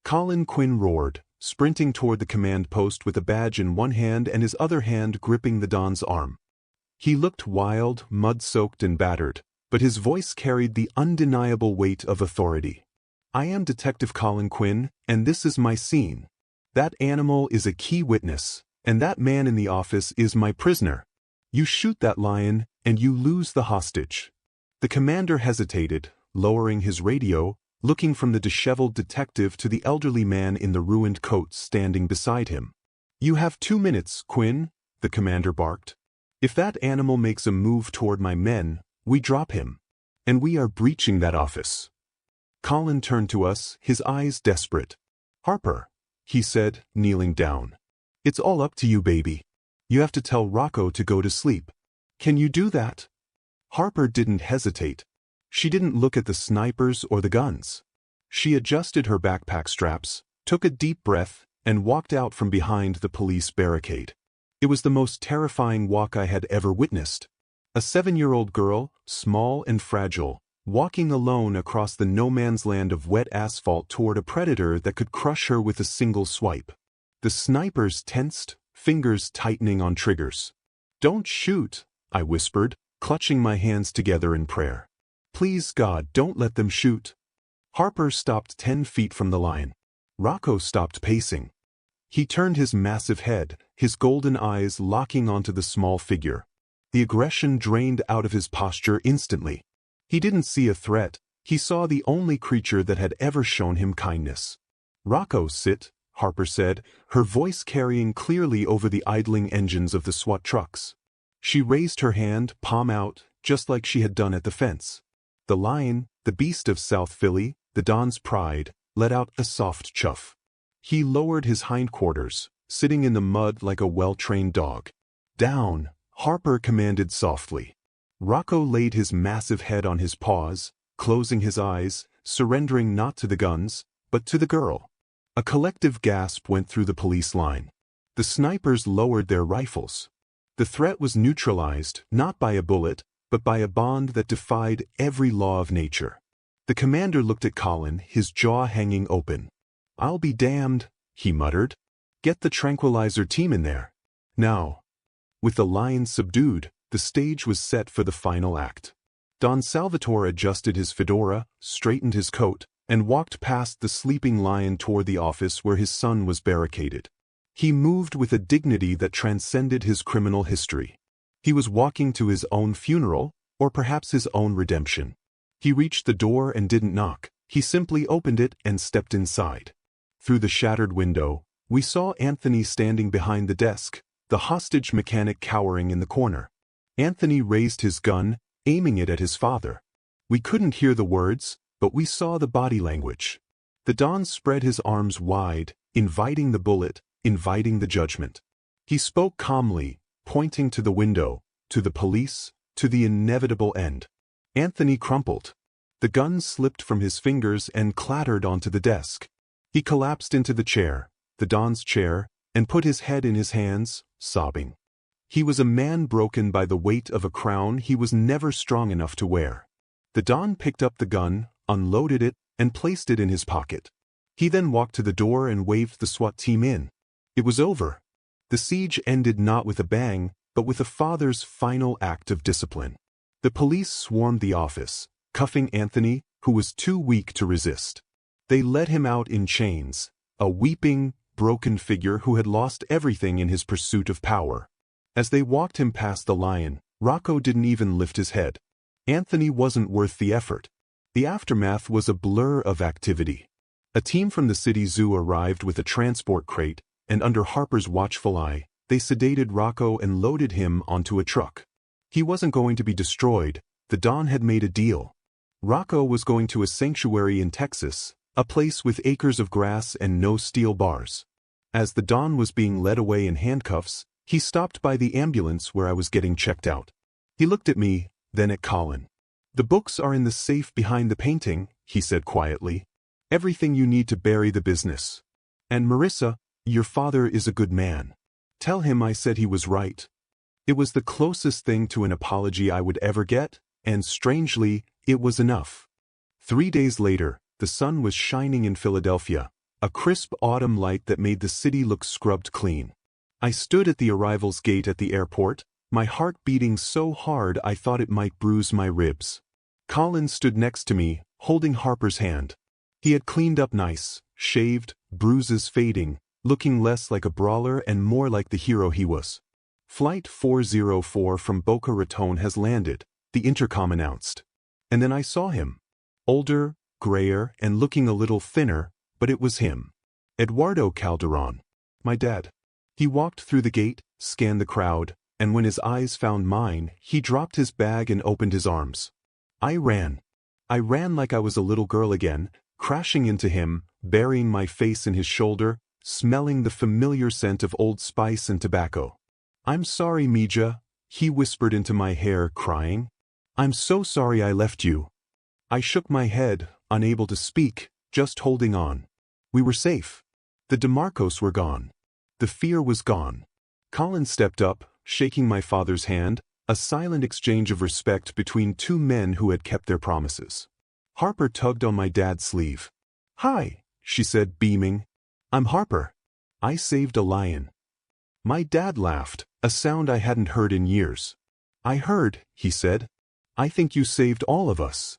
A: Colin Quinn roared, sprinting toward the command post with a badge in one hand and his other hand gripping the Don's arm. He looked wild, mud-soaked and battered, but his voice carried the undeniable weight of authority. I am Detective Colin Quinn, and this is my scene. That animal is a key witness, and that man in the office is my prisoner. You shoot that lion, and you lose the hostage. The commander hesitated, lowering his radio, looking from the disheveled detective to the elderly man in the ruined coat standing beside him. You have 2 minutes, Quinn, the commander barked. If that animal makes a move toward my men, we drop him. And we are breaching that office. Colin turned to us, his eyes desperate. Harper, he said, kneeling down. It's all up to you, baby. You have to tell Rocco to go to sleep. Can you do that? Harper didn't hesitate. She didn't look at the snipers or the guns. She adjusted her backpack straps, took a deep breath, and walked out from behind the police barricade. It was the most terrifying walk I had ever witnessed. A 7-year-old girl, small and fragile, walking alone across the no-man's land of wet asphalt toward a predator that could crush her with a single swipe. The snipers tensed, fingers tightening on triggers. "Don't shoot," I whispered, clutching my hands together in prayer. "Please God, don't let them shoot." Harper stopped 10 feet from the line. Rocco stopped pacing. He turned his massive head, his golden eyes locking onto the small figure. The aggression drained out of his posture instantly. He didn't see a threat, he saw the only creature that had ever shown him kindness. "Rocco, sit," Harper said, her voice carrying clearly over the idling engines of the SWAT trucks. She raised her hand, palm out, just like she had done at the fence. The lion, the beast of South Philly, the Don's pride, let out a soft chuff. He lowered his hindquarters, sitting in the mud like a well-trained dog. "Down," Harper commanded softly. Rocco laid his massive head on his paws, closing his eyes, surrendering not to the guns, but to the girl. A collective gasp went through the police line. The snipers lowered their rifles. The threat was neutralized, not by a bullet, but by a bond that defied every law of nature. The commander looked at Colin, his jaw hanging open. "I'll be damned," he muttered. "Get the tranquilizer team in there. Now." With the lion subdued, the stage was set for the final act. Don Salvatore adjusted his fedora, straightened his coat, and walked past the sleeping lion toward the office where his son was barricaded. He moved with a dignity that transcended his criminal history. He was walking to his own funeral, or perhaps his own redemption. He reached the door and didn't knock, he simply opened it and stepped inside. Through the shattered window, we saw Anthony standing behind the desk, the hostage mechanic cowering in the corner. Anthony raised his gun, aiming it at his father. We couldn't hear the words, but we saw the body language. The Don spread his arms wide, inviting the bullet, inviting the judgment. He spoke calmly, pointing to the window, to the police, to the inevitable end. Anthony crumpled. The gun slipped from his fingers and clattered onto the desk. He collapsed into the chair, the Don's chair, and put his head in his hands, sobbing. He was a man broken by the weight of a crown he was never strong enough to wear. The Don picked up the gun, unloaded it, and placed it in his pocket. He then walked to the door and waved the SWAT team in. It was over. The siege ended not with a bang, but with a father's final act of discipline. The police swarmed the office, cuffing Anthony, who was too weak to resist. They led him out in chains, a weeping, broken figure who had lost everything in his pursuit of power. As they walked him past the lion, Rocco didn't even lift his head. Anthony wasn't worth the effort. The aftermath was a blur of activity. A team from the city zoo arrived with a transport crate, and under Harper's watchful eye, they sedated Rocco and loaded him onto a truck. He wasn't going to be destroyed, the Don had made a deal. Rocco was going to a sanctuary in Texas, a place with acres of grass and no steel bars. As the Don was being led away in handcuffs, he stopped by the ambulance where I was getting checked out. He looked at me, then at Colin. "The books are in the safe behind the painting," he said quietly. "Everything you need to bury the business. And Marisa, your father is a good man. Tell him I said he was right." It was the closest thing to an apology I would ever get, and strangely, it was enough. 3 days later, the sun was shining in Philadelphia, a crisp autumn light that made the city look scrubbed clean. I stood at the arrivals gate at the airport, my heart beating so hard I thought it might bruise my ribs. Colin stood next to me, holding Harper's hand. He had cleaned up nice, shaved, bruises fading, looking less like a brawler and more like the hero he was. "Flight 404 from Boca Raton has landed," the intercom announced. And then I saw him. Older, grayer, and looking a little thinner, but it was him. Eduardo Calderon. My dad. He walked through the gate, scanned the crowd, and when his eyes found mine, he dropped his bag and opened his arms. I ran. I ran like I was a little girl again, crashing into him, burying my face in his shoulder, smelling the familiar scent of Old Spice and tobacco. "I'm sorry, Mija," he whispered into my hair, crying. "I'm so sorry I left you." I shook my head, unable to speak, just holding on. We were safe. The DeMarcos were gone. The fear was gone. Colin stepped up, shaking my father's hand, a silent exchange of respect between two men who had kept their promises. Harper tugged on my dad's sleeve. "Hi," she said, beaming. "I'm Harper. I saved a lion." My dad laughed, a sound I hadn't heard in years. "I heard," he said. "I think you saved all of us.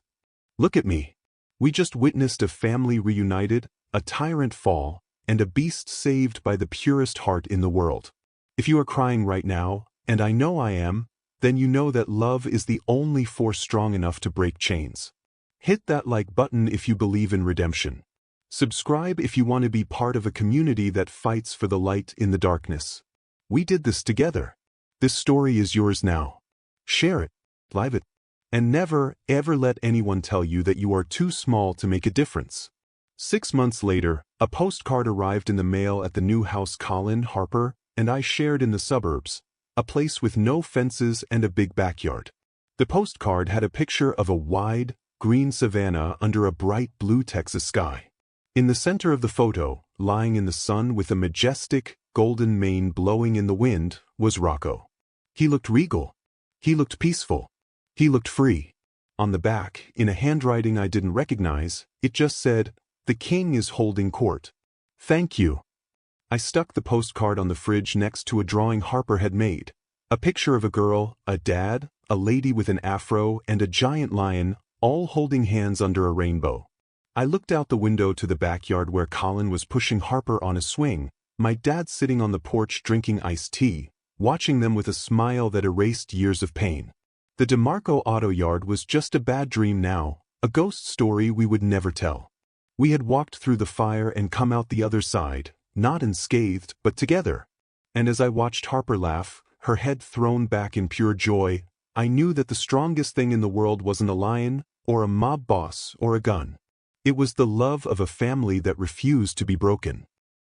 A: Look at me. We just witnessed a family reunited, a tyrant fall, and a beast saved by the purest heart in the world. If you are crying right now, and I know I am, then you know that love is the only force strong enough to break chains. Hit that like button if you believe in redemption. Subscribe if you want to be part of a community that fights for the light in the darkness. We did this together. This story is yours now. Share it, live it, and never, ever let anyone tell you that you are too small to make a difference." 6 months later, a postcard arrived in the mail at the new house Colin, Harper, and I shared in the suburbs, a place with no fences and a big backyard. The postcard had a picture of a wide, green savanna under a bright blue Texas sky. In the center of the photo, lying in the sun with a majestic, golden mane blowing in the wind, was Rocco. He looked regal. He looked peaceful. He looked free. On the back, in a handwriting I didn't recognize, it just said, "The king is holding court. Thank you." I stuck the postcard on the fridge next to a drawing Harper had made. A picture of a girl, a dad, a lady with an afro, and a giant lion, all holding hands under a rainbow. I looked out the window to the backyard where Colin was pushing Harper on a swing, my dad sitting on the porch drinking iced tea, watching them with a smile that erased years of pain. The DeMarco auto yard was just a bad dream now, a ghost story we would never tell. We had walked through the fire and come out the other side, not unscathed, but together. And as I watched Harper laugh, her head thrown back in pure joy, I knew that the strongest thing in the world wasn't a lion, or a mob boss, or a gun. It was the love of a family that refused to be broken.